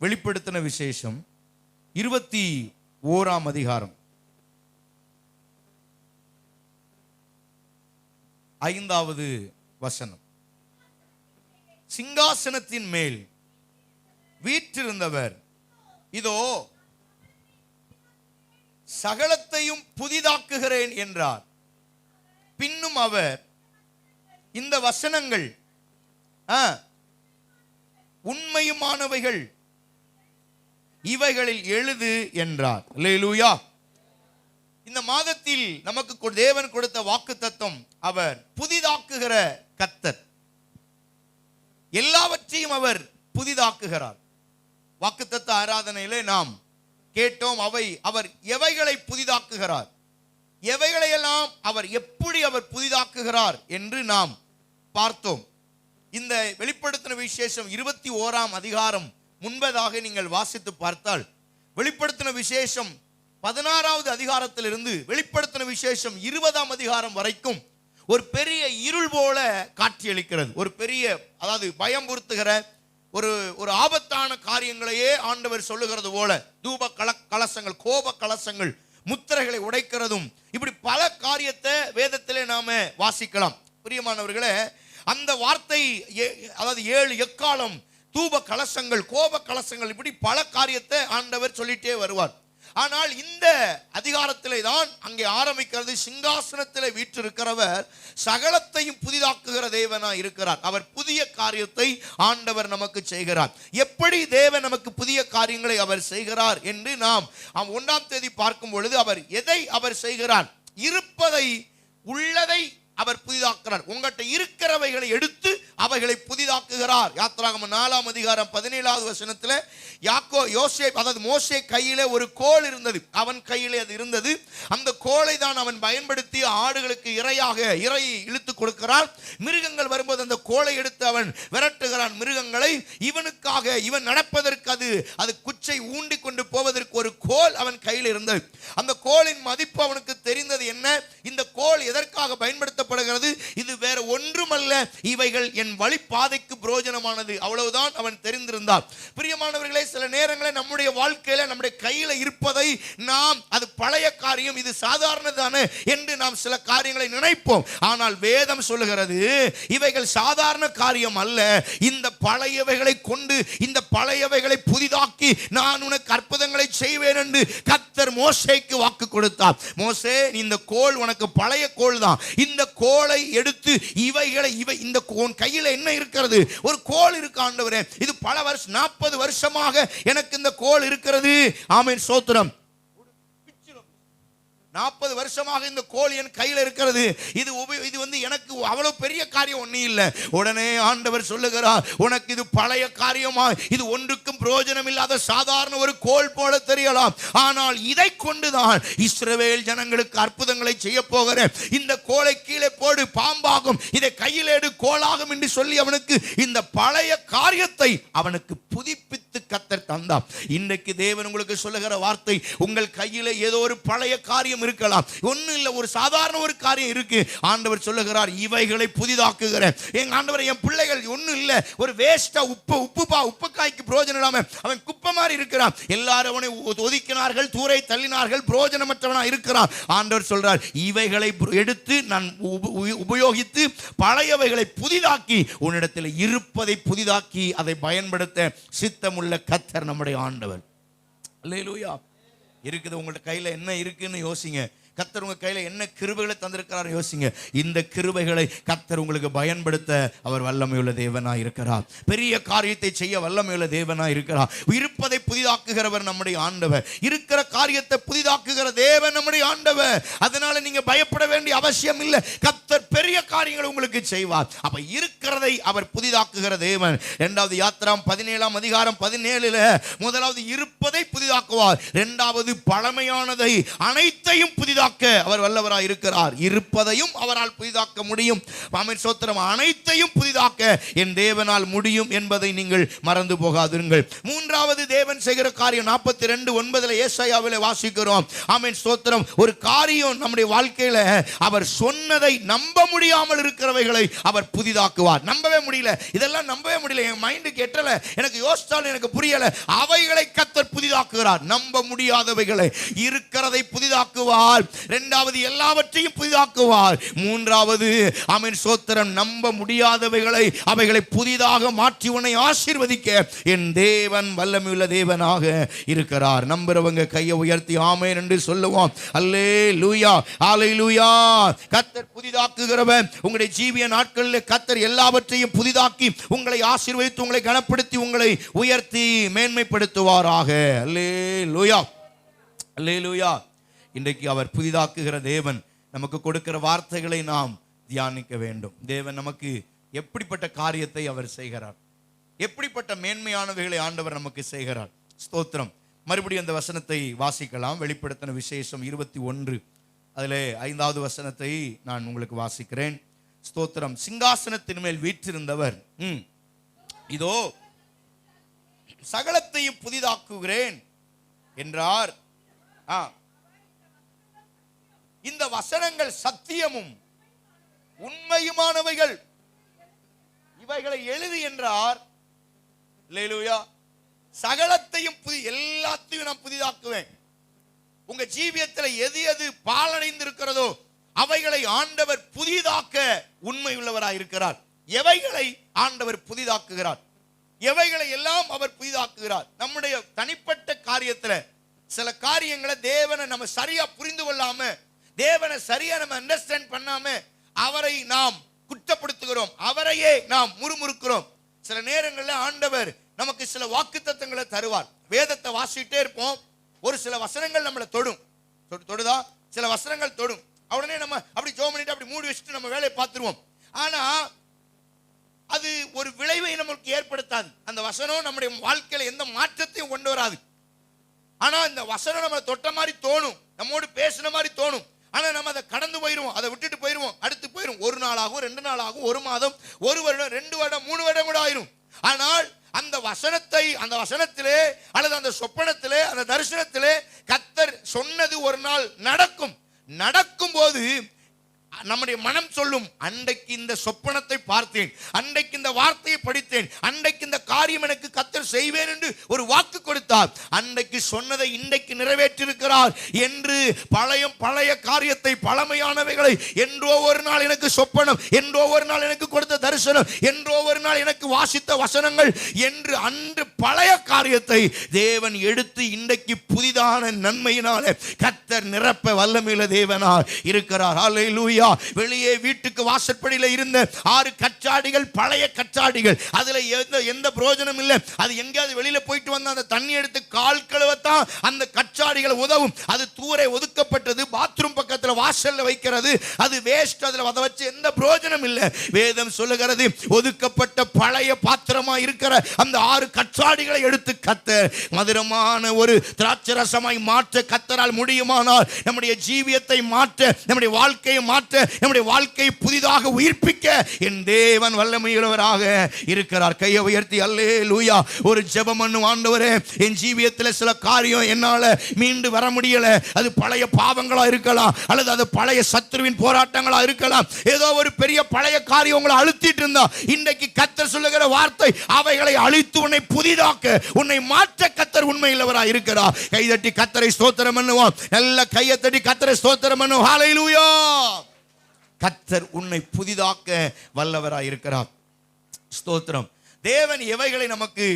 வெளிப்படுத்தின விசேஷம் 21ஆம் அதிகாரம் 5வது வசனம். சிங்காசனத்தின் மேல் வீற்றிருந்தவர் இதோ சகலத்தையும் புதிதாக்குகிறேன் என்றார். பின்னும் அவர், இந்த வசனங்கள் உண்மையுமானவைகள், இவைகளில் எழுது என்றார். அல்லேலூயா. இந்த மாதத்தில் நமக்கு தேவன் கொடுத்த வாக்குத்தத்தம், அவர் புதிதாக்குகிற கர்த்தர். எல்லாவற்றையும் அவர் புதிதாக்குகிறார். வாக்குத்தத்த ஆராதனையிலே நாம் கேட்டோம், அவர் எவைகளை புதிதாக்குகிறார், எவைகளையெல்லாம் அவர் எப்படி அவர் புதிதாக்குகிறார் என்று நாம் பார்த்தோம். இந்த வெளிப்படுத்தின விசேஷம் 21ஆம் அதிகாரம் முன்பதாக நீங்கள் வாசித்து பார்த்தால், வெளிப்படுத்தின விசேஷம் 16வது அதிகாரத்திலிருந்து வெளிப்படுத்தின விசேஷம் 20ஆம் அதிகாரம் வரைக்கும் ஒரு பெரிய இருள் போல காட்சியளிக்கிறது. ஒரு பெரிய, அதாவது பயம்புறுத்துகிற ஒரு ஆபத்தான காரியங்களையே ஆண்டவர் சொல்லுகிறது போல, தூப கலசங்கள், கோப கலசங்கள், முத்திரைகளை உடைக்கிறதும், இப்படி பல காரியத்தை வேதத்திலே நாம வாசிக்கலாம். பிரியமானவர்களே, அந்த வார்த்தை, அதாவது 7 எக்காலம், தூப கலசங்கள், கோப கலசங்கள், இப்படி பல காரியத்தை ஆண்டவர் சொல்லிட்டே வருவார். ஆனால் இந்த அதிகாரத்திலே தான் அங்கே ஆரம்பிக்கிறது. சிங்காசனத்திலே வீற்றிருக்கிறவர் சகலத்தையும் புதிதாக்குகிற தேவனாய் இருக்கிறார். அவர் புதிய காரியத்தை ஆண்டவர் நமக்கு செய்கிறார். எப்படி தேவன் நமக்கு புதிய காரியங்களை அவர் செய்கிறார் என்று நாம் 1ஆம் தேதி பார்க்கும் பொழுது, அவர் எதை அவர் செய்கிறார்? இருப்பதை, உள்ளதை அவர் புதிதாக்குறார். உங்கள்கிட்ட இருக்கிறவைகளை எடுத்து அவைகளை புதிதாக்குகிறார். யாத்திராகமம் 4ஆம் அதிகாரம் 17வது வசனத்தில் யோசேப்பு, அதாவது மோசே கையிலே ஒரு கோல் இருந்தது, அவன் கையிலே அது இருந்தது. அந்த கோலை தான் அவன் பயன்படுத்தி ஆடுகளுக்கு இறையை இழுத்து கொடுக்கிறான். மிருகங்கள் வரும்போது அந்த கோலை எடுத்து அவன் விரட்டுகிறான் மிருகங்களை. இவனுக்காக, இவன் நடப்பதற்கு அது குச்சை ஊண்டி கொண்டு போவதற்கு ஒரு கோல் அவன் கையில் இருந்தது. அந்த கோலின் மதிப்பு அவனுக்கு தெரிந்தது. என்ன, இந்த கோல் எதற்காக பயன்படுத்தப்படுகிறது? இது வேற ஒன்றுமல்ல, இவைகள் என் வழிபாதைக்கு பிரயோஜனமானது. அவ்வளவுதான் அவன் தெரிந்திருந்தார். பிரியமானவர்களே, சில நேரங்களில் நம்முடைய வாழ்க்கையில நம்முடைய கையில இருப்பதை நாம், அது பழைய காரியம், இது சாதாரணதானே என்று நாம் சில காரியங்களை நினைப்போம். ஆனால் வேதம் சொல்லுகிறது, இவைகள் சாதாரண காரியம் அல்ல. இந்த பழையவைகளை கொண்டு, இந்த பழையவைகளை புதிதாக்கி நான் உனக்கு அற்புதங்களை செய்வேன் என்று கர்த்தர் மோசேக்கு வாக்கு கொடுத்தார். மோசே, இந்த கோல் உனக்கு பழைய கோல் தான். இந்த கோலை எடுத்து இந்த கையில என்ன இருக்கிறது? ஒரு கோல் இருக்கு ஆண்டவரே. இது பல வருஷம், 40 வருஷமாக எனக்கு இந்த கோல் இருக்கிறது. ஆமென், ஸ்தோத்திரம். 40 வருஷமாக இந்த கோல் என் கையில் இருக்கிறது. இது எனக்கு அவ்வளவு பெரிய காரியம் ஒன்றும் இல்லை. உடனே ஆண்டவர் சொல்லுகிறார், உனக்கு இது பழைய காரியமா, இது ஒன்றுக்கும் பிரயோஜனம் இல்லாத சாதாரண ஒரு கோல் போல தெரியலாம். ஆனால் இதை கொண்டுதான் இஸ்ரவேல் ஜனங்களுக்கு அற்புதங்களை செய்ய போகிறேன். இந்த கோலை கீழே போடு, பாம்பாகும், இதை கையில் எடு, கோலாகும் என்று சொல்லி அவனுக்கு இந்த பழைய காரியத்தை அவனுக்கு புதுப்பித்து கர்த்தர் தந்தார். இன்றைக்கு தேவன் உங்களுக்கு சொல்லுகிற வார்த்தை, உங்கள் கையில் ஏதோ ஒரு பழைய காரியம் இருக்கலாம், ஒன்னும் இல்ல, ஒரு சாதாரண ஒரு காரியம் இருக்கு. ஆண்டவர் சொல்லுகிறார், இவைகளை புதிதாக்குகிறேன். எங்க ஆண்டவர், என் பிள்ளைகள் ஒன்னும் இல்ல, ஒரு வேஸ்டா, உப்பு காய்க்கு பிரயோஜனம் இல்லாம அவன் குப்பை மாதிரி இருக்கிறான். எல்லாரும் அவனை ஒதுக்கினார்கள், தூரை தள்ளினார்கள், பிரயோஜனமற்றவனா இருக்கிறான். ஆண்டவர் சொல்றார், இவைகளை எடுத்து நான் உபயோகித்து பழையவைகளை புதிதாக்கி உன்னிடத்தில் இருப்பதை புதிதாக்கி அதை பயன்படுத்த சித்தமுள்ள கர்த்தர் நம்முடைய ஆண்டவர். அல்லேலூயா. இருக்குது, உங்கள்ட்ட கையில் என்ன இருக்குன்னு யோசிங்க. கர்த்தர் உங்க கையில என்ன கிருபைகளை தந்திருக்கிறார் யோசிங்க. இந்த கிருபைகளை கர்த்தர் உங்களுக்கு பயன்படுத்த அவர் வல்லமையுள்ள தேவனாய் இருக்கிறார். பெரிய காரியத்தை செய்ய வல்லமையுள்ள தேவனாய் இருக்கிறார். இருப்பதை புதிதாக்குகிறவர் நம்முடைய ஆண்டவர். இருக்கிற காரியத்தை புதிதாக்குகிற தேவன் நம்முடைய ஆண்டவர். அதனால நீங்க பயப்பட வேண்டிய அவசியம் இல்லை. கர்த்தர் பெரிய காரியங்களை உங்களுக்கு செய்வார். அப்ப இருக்கிறதை அவர் புதிதாக்குகிற தேவன். 2வது யாத்திராம் 17ஆம் அதிகாரம் 17 முதலாவது இருப்பதை புதிதாக்குவார். 2வது பழமையானதை அனைத்தையும் புதிதாக்குவார். புதிதாக்க அவர் வல்லவராய் இருக்கிறார். இருப்பதையும் அவரால் புதிதாக்க முடியும். ஆமென் ஸ்தோத்திரம். அனைத்தையும் புதிதாக்க என் தேவனால் முடியும் என்பதை நீங்கள் மறந்து போகாதீர்கள். மூன்றாவது தேவன் செய்கிற காரியம் 42:9 ஏசாயாவிலே வாசிக்கிறோம். ஆமென் ஸ்தோத்திரம். ஒரு காரியம் நம்முடைய வாழ்க்கையில அவர் சொன்னதை நம்ப முடியாமல் இருக்கிறவைகளை அவர் புதிதாக்குவார். நம்பவே முடியல, இதெல்லாம் நம்பவே முடியல, என் மைண்டுக்கு எட்டல, எனக்கு யோசித்தாலும் எனக்கு புரியல, அவைகளை கர்த்தர் புதிதாக்குகிறார். நம்ப முடியாதவைகளை, இருக்கிறதை புதிதாக்குவார். இரண்டாவது எல்லாவற்றையும் புதிதாக்குவார். மூன்றாவது ஆமென் ஸ்தோத்திரம், நம்ப முடியாதவைகளை அவைகளை புதிதாக மாற்றி உன்னை ஆசீர்வதிக்க என் தேவன் வல்லமையுள்ள தேவனாக இருக்கிறார். நம்புறவங்க கையை உயர்த்தி ஆமென் என்று சொல்லுவோம். அல்லேலூயா, ஹalleluya. கர்த்தர் புதிதாக்குகிறவன். உங்களுடைய ஜீவிய நாட்களில் கர்த்தர் எல்லாவற்றையும் புதிதாக்கி உங்களை ஆசீர்வதித்து உங்களை கனப்படுத்தி உங்களை உயர்த்தி மேன்மைப்படுத்துவாராக. அல்லேலூயா, அல்லேலூயா. இன்றைக்கு அவர் புதிதாக்குகிற தேவன் நமக்கு கொடுக்கிற வார்த்தைகளை நாம் தியானிக்க வேண்டும். தேவன் நமக்கு எப்படிப்பட்ட காரியத்தை அவர் செய்கிறார், எப்படிப்பட்ட மேன்மையானவைகளை ஆண்டவர் நமக்கு செய்கிறார். ஸ்தோத்திரம். மறுபடியும் அந்த வசனத்தை வாசிக்கலாம். வெளிப்படுத்தின விசேஷம் 21 அதிலே 5வது வசனத்தை நான் உங்களுக்கு வாசிக்கிறேன். ஸ்தோத்திரம். சிங்காசனத்தின் மேல் வீற்றிருந்தவர் இதோ சகலத்தையும் புதிதாக்குகிறேன் என்றார். இந்த வசனங்கள் சத்தியமும் உண்மையுமானவைகள், இவைகளை எழுது என்றார். அல்லேலூயா. சகலத்தையும் எல்லாத்தையும் நான் புதிதாக்குவேன். உங்க ஜீவியத்தில் எது எது பாலடைந்து இருக்கிறதோ அவைகளை ஆண்டவர் புதிதாக்க உண்மை உள்ளவராய் இருக்கிறார். எவைகளை ஆண்டவர் புதிதாக்குகிறார், எவைகளை எல்லாம் அவர் புதிதாக்குகிறார். நம்முடைய தனிப்பட்ட காரியத்துல சில காரியங்களை தேவனை நம்ம சரியா புரிந்து கொள்ளாம, தேவனை சரியா நம்ம அண்டர்ஸ்டாண்ட் பண்ணாம அவரை நாம் குற்றப்படுத்துகிறோம், அவரையே நாம் முறுமுறுக்கிறோம். சில நேரங்களில் ஆண்டவர் நமக்கு சில வாக்குத்தத்தங்களை தருவார். வேதத்தை வாசிட்டே இருப்போம், ஒரு சில வசனங்கள் நம்மளை தொடுதா, சில வசனங்கள் தொடும். உடனே நம்ம அப்படி ஜெபம் பண்ணிட்டு அப்படி மூடி வச்சுட்டு நம்ம வேலையை பார்த்துருவோம். ஆனா அது ஒரு விளைவை நமக்கு ஏற்படுத்தாது. அந்த வசனம் நம்முடைய வாழ்க்கையில எந்த மாற்றத்தையும் கொண்டு வராது. ஆனா இந்த வசனம் நம்ம தொட்ட மாதிரி தோணும், நம்மோடு பேசின மாதிரி தோணும். ஆனா நம்ம அதை கடந்து போயிருவோம், அதை விட்டுட்டு போயிருவோம், அடுத்து போயிரும். 1 நாள் ஆகும், 2 நாள் ஆகும், 1 மாதம், 1 வருடம், 2 வருடம், 3 வருடம் கூட ஆயிரும். ஆனால் அந்த வசனத்தை, அந்த வசனத்திலே அல்லது அந்த சொப்பனத்திலே, அந்த தரிசனத்திலே கர்த்தர் சொன்னது ஒரு நாள் நடக்கும். நடக்கும் போது நம்முடைய மனம் சொல்லும், அன்றைக்கு இந்த சொப்பனத்தை பார்த்தேன், அன்றைக்கு இந்த வார்த்தையை படித்தேன், அன்றைக்கு இந்த காரியம் எனக்கு கர்த்தர் செய்வேன் என்று ஒரு வாக்கு கொடுத்தார், அன்றைக்கு சொன்னதை இன்றைக்கு நிறைவேற்றிருக்கிறார் என்று பழைய காரியத்தை, பழமையானவைகளை, என்றோ ஒரு நாள் எனக்கு சொப்பனம், என்றோ ஒரு நாள் எனக்கு கொடுத்த தரிசனம், என்றோ ஒரு நாள் எனக்கு வாசித்த வசனங்கள் என்று அன்று பழைய காரியத்தை தேவன் எடுத்து இன்றைக்கு புதிதான நன்மையினாலே கர்த்தர் நிரப்ப வல்லமையுள்ள தேவனா இருக்கிறார். ஹல்லேலூயா. வெளியே வீட்டுக்கு வாசற்படியில இருந்த 6 கச்சாடிகள், பழைய கச்சாடிகள், அதுல எந்த பிரயோஜனம் இல்லை. அது எங்கேயாவது வெளியில போயிட்டு வந்தா அந்த தண்ணி எடுத்து கால் கழுவத்தான் அந்த கச்சாடிகள் உதவும். அது தூரை ஒதுக்கப்பட்டது, பாத்ரூம் பக்கத்துல வாசல்ல வைக்கிறது, அது வேஸ்ட். அதுல அதை வச்சு எந்த பிரயோஜனம் இல்லை. வேதம் சொல்லுகிறது, ஒதுக்கப்பட்ட பழைய பாத்திரமா இருக்கிற அந்த 6 கச்சாடிகளை எடுத்து கர்த்தர் மதுரமான ஒரு திராட்சரசமாய் மாற்ற கர்த்தரால் முடியுமானால் நம்முடைய ஜீவியத்தை மாற்ற, நம்முடைய வாழ்க்கையை மாற்ற, நம்முடைய வாழ்க்கையை புதிதாக உயிர்ப்பிக்க என் தேவன் வல்லமையுள்ளவராக இருக்கிறார். கையை உயர்த்தி அல்லேலூயா. ஒரு ஜெபம் பண்ணும், ஆண்டவரே என் ஜீவியத்தில் சில காரியம் என்னால மீண்டு வர முடியல. அது பழைய பாவங்களா இருக்கலாம், அல்லது அது பழைய சத்துருவின் போராட்டங்களா இருக்கலாம். ஏதோ ஒரு பெரிய பழைய காரியம் உங்களை அழுத்திட்டு இருந்தா இன்றைக்கு கர்த்தர் சொல்லுகிற வார்த்தை, அவைகளை அழித்து உன்னை புதிதாக்க, உன்னை மாற்ற கர்த்தர் உண்மையுள்ளவராக இருக்கிறார். கைதட்டி கர்த்தரை ஸ்தோத்திரம் பண்ணுவோம். நல்ல கையை தட்டி கர்த்தரை ஸ்தோத்திரம் பண்ணுவோம். ஹல்லேலூயா. கர்த்தர் உன்னை புதிதாக்க வல்லவராய் இருக்கிறார். ஸ்தோத்திரம். தேவன் எவைகளை நமக்கு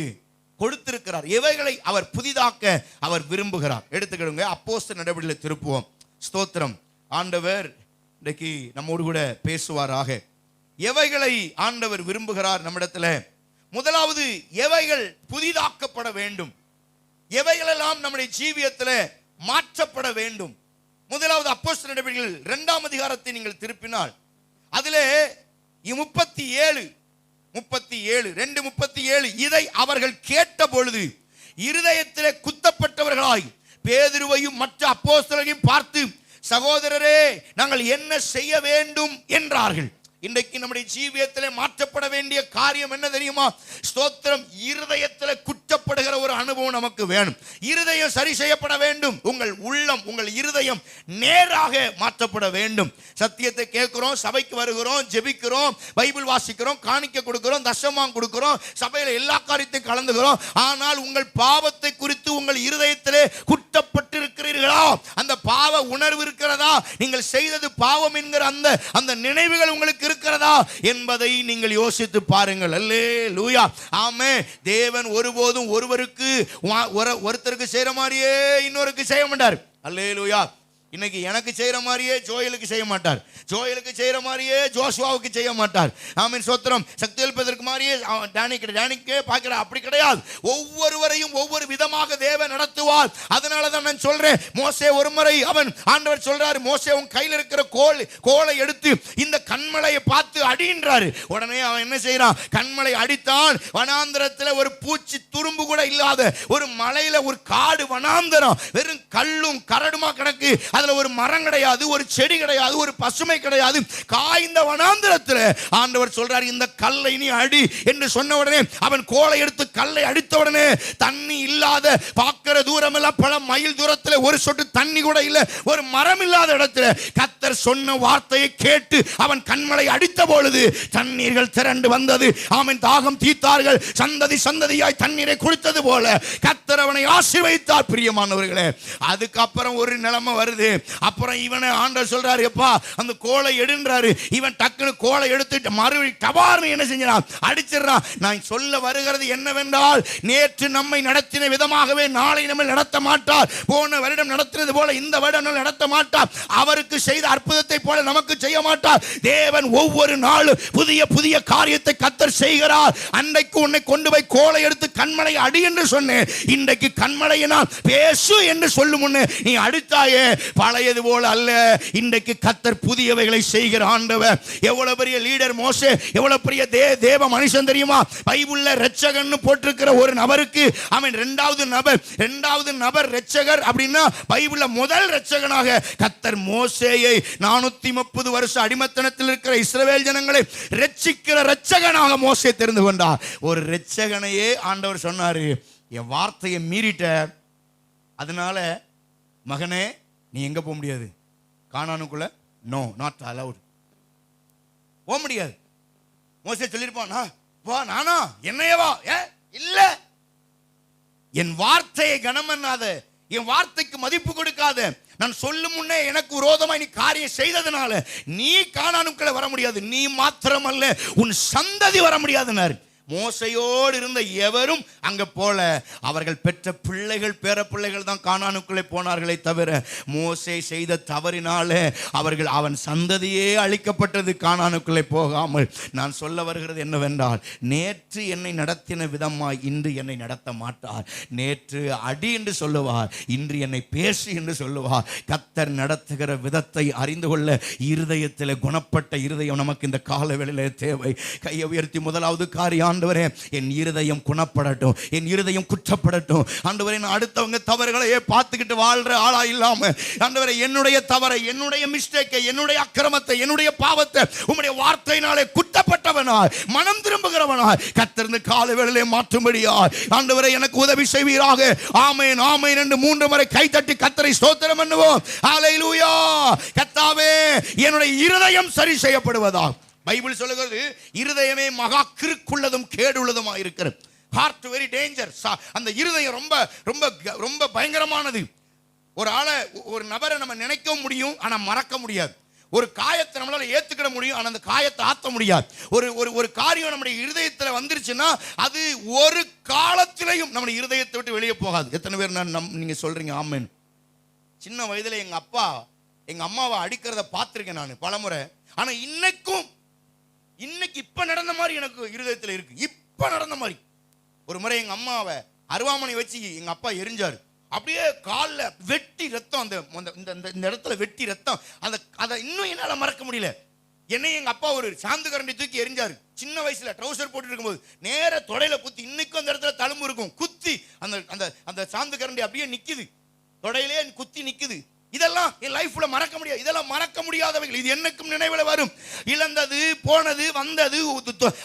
கொடுத்திருக்கிறார், எவைகளை அவர் புதிதாக்க அவர் விரும்புகிறார். எடுத்துக்கிடுங்க, அப்போஸ்தலர் நடவடிக்கைகளை திருப்புவோம். ஸ்தோத்திரம். ஆண்டவர் இன்றைக்கு நம்மோடு கூட பேசுவாராக. எவைகளை ஆண்டவர் விரும்புகிறார் நம்மிடத்தில்? முதலாவது, எவைகள் புதிதாக்கப்பட வேண்டும், எவைகளெல்லாம் நம்முடைய ஜீவியத்தில் மாற்றப்பட வேண்டும். முதலாவது அப்போஸ்தலர் நடவடிக்கைகள் 2ஆம் அதிகாரத்தை நீங்கள் திருப்பினால் அதிலே 2:37 இதை அவர்கள் கேட்ட பொழுது இருதயத்திலே குத்தப்பட்டவர்களாய் பேதுருவையும் மற்ற அப்போஸ்தலரையும் பார்த்து, சகோதரரே, நாங்கள் என்ன செய்ய வேண்டும் என்றார்கள். இன்றைக்கு நம்முடைய ஜீவியத்திலே மாற்றப்பட வேண்டிய காரியம் என்ன தெரியுமா? ஸ்தோத்திரம், இருதயத்தில் குற்றப்படுகிற ஒரு அனுபவம் நமக்கு வேணும். இருதயம் சரி செய்யப்பட வேண்டும். உங்கள் உள்ளம், உங்கள் இருதயம் நேராக மாற்றப்பட வேண்டும். சத்தியத்தை கேட்கிறோம், சபைக்கு வருகிறோம், ஜெபிக்கிறோம், பைபிள் வாசிக்கிறோம், காணிக்கை கொடுக்கிறோம், தசமாம் கொடுக்கிறோம், சபையில எல்லா காரியத்தையும் கலந்துகிறோம். ஆனால் உங்கள் பாவத்தை குறித்து உங்கள் இருதயத்திலே குற்றப்பட்டிருக்கிறீர்களா? அந்த பாவ உணர்வு இருக்கிறதா? நீங்கள் செய்தது பாவம் என்கிற அந்த நினைவுகள் உங்களுக்கு இருக்கிறதா என்பதை நீங்கள் யோசித்து பாருங்கள். அல்லேலூயா, ஆமென். தேவன் ஒருபோதும் ஒருத்தருக்கு செய்யற மாதிரியே இன்னொருக்கு செய்ய மாட்டார். அல்லேலூயா. இன்னைக்கு எனக்கு செய்யற மாதிரியே ஜோயலுக்கு செய்ய மாட்டார், ஜோயலுக்கு செய்யற மாதிரியே ஜோசுவாவுக்கு செய்ய மாட்டார். ஆமென், ஸ்தோத்திரம். சக்தி எழுப்பதற்கு மாதிரியே டேனிக்கே பார்க்கிற அப்படி கிடையாது. ஒவ்வொருவரையும் ஒவ்வொரு விதமாக தேவன் நடத்துவார். அதனால தான் நான் சொல்றேன், மோசே ஒரு முறை ஆண்டவர் சொல்றாரு, மோசே உன் கையில் இருக்கிற கோலை எடுத்து இந்த கண்மலையை பார்த்து அடின்றாரு. உடனே அவன் என்ன செய்யறான்? கண்மலை அடித்தான். வனாந்தரத்தில் ஒரு பூச்சி துரும்பு கூட இல்லாத ஒரு மலையில ஒரு காடு வனாந்தரம், வெறும் கல்லும் கரடுமா கிடக்கு. அதுல ஒரு மரம் கிடையாது, ஒரு செடி கிடையாது, ஒரு பசுமை கிடையாது. காய்ந்த வனாந்தரத்தில் ஆண்டவர் சொல்றார், இந்த கல்லை நீ அடி என்று சொன்ன உடனே அவன் கோலை எடுத்து கல்லை அடித்த உடனே தண்ணி இல்லாத, பார்க்கிற தூரம் எல்லாம் பல மைல் தூரத்தில் ஒரு சொட்டு தண்ணி கூட இல்லை, ஒரு மரம் இல்லாத இடத்துல கர்த்தர் சொன்ன வார்த்தையை கேட்டு அவன் கண்மலை அடித்த பொழுது தண்ணீர்கள் திரண்டு வந்தது. அவன் தாகம் தீர்த்தார்கள். சந்ததி சந்ததியாய் தண்ணீரை குடித்தது போல கர்த்தர் அவனை ஆசீர்வதித்தார். பிரியமானவர்களே, அதுக்கப்புறம் ஒரு நிலைமை வருது. அப்புறம் இவனை ஆண்டவர் சொல்றாரு, எப்பா அந்த கோலை எடுன்றாரு. இவன் டக்குனு கோலை எடுத்துட்டு மறுபடியும் டபார்னு என்ன செஞ்சான்? அடிச்சிடறான். நான் சொல்ல வருகிறது என்னவென்றால், நேற்று நம்மை நடத்தின விதமாகவே நாளை நம்மை நடத்த மாட்டார். போன வருடம் நடத்தினது போல இந்த வருடம் நடத்த மாட்டார். அவருக்கு செய்த அற்புதத்தை போல நமக்கு செய்ய மாட்டார். தேவன் ஒவ்வொரு நாளும் புதிய புதிய காரியத்தை கர்த்தர் செய்கிறார். அன்றைக்கு உன்னை கொண்டு போய் கோலை எடுத்து கண்மலை அடி என்று சொன்னேன். இன்றைக்கு கண்மலையினால் பேசு என்று சொல்லும் முன்னே நீ அடித்தாயே, பழையது போல அல்ல. இன்றைக்கு கர்த்தர் புதியவைகளை செய்கிற ஆண்டவர். எவ்வளவு பெரிய லீடர் மோசே, எவ்வளவு பெரிய தேவ மனுஷன் தெரியுமா? பைபிள்ல இரட்சகன்னு போட்டிருக்கிற ஒரு நபருக்கு அவன் இரண்டாவது நபர் இரட்சகர் அப்படின்னா, பைபிள்ல முதல் இரட்சகனாக கர்த்தர் மோசேயை 430 வருஷம் அடிமைத்தனத்தில் இருக்கிற இஸ்ரவேல் ஜனங்களை இரட்சிக்கிற இரட்சகனாக மோசே தெரிந்து கொண்டார். ஒரு இரட்சகனையே ஆண்டவர் சொன்னாரு, என் வார்த்தையை மீறிட்ட, அதனால மகனே நீ எங்க போக முடியாது, கானானுக்குள்ள நோ நாட் அலவுட் போக முடியாது. மோசே சொல்லிருப்பான், வா நானா என்னையவா இல்ல, என் வார்த்தையை கனம் பண்ணாத, என் வார்த்தைக்கு மதிப்பு கொடுக்காத, நான் சொல்லும் முன்னே எனக்கு விரோதமாய் நீ காரியம் செய்ததுனால நீ கானானுக்குள்ள வர முடியாது. நீ மாத்திரமல்ல, உன் சந்ததி வர முடியாதுன்னாரு. மோசையோடு இருந்த எவரும் அங்க போல. அவர்கள் பெற்ற பிள்ளைகள், பேர பிள்ளைகள் தான் கானானுக்குள்ளே போனார்களே தவிர, மோசே செய்த தவறினாலே அவன் சந்ததியே அழிக்கப்பட்டது, கானானுக்குள்ளே போகாமல். நான் சொல்ல வருகிறது என்னவென்றால், நேற்று என்னை நடத்தின விதமாய் இன்று என்னை நடத்த மாட்டார். நேற்று அடி என்று சொல்லுவார், இன்று என்னை பேசு என்று சொல்லுவார். கர்த்தர் நடத்துகிற விதத்தை அறிந்து கொள்ள இருதயத்தில் குணப்பட்ட இருதயம் நமக்கு இந்த காலவேளையிலே தேவை. கையை உயர்த்தி முதலாவது காரியம், ஆண்டவரே என் இருதயம் குணப்படட்டும், என் இருதயம் குற்றப்படட்டும். ஆண்டவரே, நான் அடுத்தவங்க தவறுகளையே பார்த்துக்கிட்டு வாழ்ற ஆளா இல்லாம, ஆண்டவரே என்னுடைய தவறை, என்னுடைய மிஸ்டேக்கை, என்னுடைய அக்கிரமத்தை, என்னுடைய பாவத்தை உம்முடைய வார்த்தையினாலே குற்றப்பட்டவனாய் மனம் திரும்புகிறவனாய் கர்த்தர் இந்த காலவேளையிலே மாற்றும்படியாய் ஆண்டவரே எனக்கு உதவி செய்வீராக. ஆமென் ஆமென் என்று 3 முறை கை தட்டி கர்த்தரை ஸ்தோத்திரம் பண்ணுவோம். ஹல்லேலூயா. கர்த்தாவே, என்னுடைய இருதயம் சரி செய்யப்படுவதா. பைபிள் சொல்லுகிறது, இருதயமே மகா கிறுக்குள்ளதும் கேடுள்ளதுமாக இருக்கிறது. Heart very danger. அந்த இருதயம் ரொம்ப ரொம்ப ரொம்ப பயங்கரமானது. ஒரு நபரை நம்ம நினைக்கவும் முடியும், ஆனா மறக்க முடியாது. ஒரு காயத்தை நம்மளால ஏத்துக்கிட முடியும், ஆனா அந்த காயத்தை ஆற்ற முடியாது. ஒரு காரியம் நம்முடைய இருதயத்தில் வந்துருச்சுன்னா அது ஒரு காலத்திலையும் நம்முடைய இருதயத்தை விட்டு வெளியே போகாது. எத்தனை பேர் நீங்க சொல்றீங்க ஆமென்? சின்ன வயதுல எங்க அம்மாவை அடிக்கிறத பார்த்திருக்கேன் நான் பலமுறை. ஆனா இன்னைக்கு இப்ப நடந்த மாதிரி எனக்கு இருதயத்தில் இருக்கு. இப்ப நடந்த மாதிரி ஒரு முறை எங்க அம்மாவை அருவாமனை வச்சு எங்க அப்பா எரிஞ்சாரு. அப்படியே காலில் வெட்டி ரத்தம், இந்த இடத்துல வெட்டி ரத்தம். அதை இன்னும் என்னால மறக்க முடியல. என்னை எங்க அப்பா ஒரு சாந்து கரண்டி தூக்கி எரிஞ்சாரு. சின்ன வயசுல ட்ரௌசர் போட்டு இருக்கும்போது நேர தொடையில குத்தி, இன்னைக்கும் அந்த இடத்துல தழும்பு இருக்கும், குத்தி அந்த சாந்து கரண்டி அப்படியே நிக்குது, தொடையிலே குத்தி நிக்குது. இதெல்லாம் என் லைஃப்ல மறக்க முடியாது. இதெல்லாம் மறக்க முடியாதவைகள். இது என்னைக்கும் நினைவில் வரும். இழந்தது, போனது, வந்தது,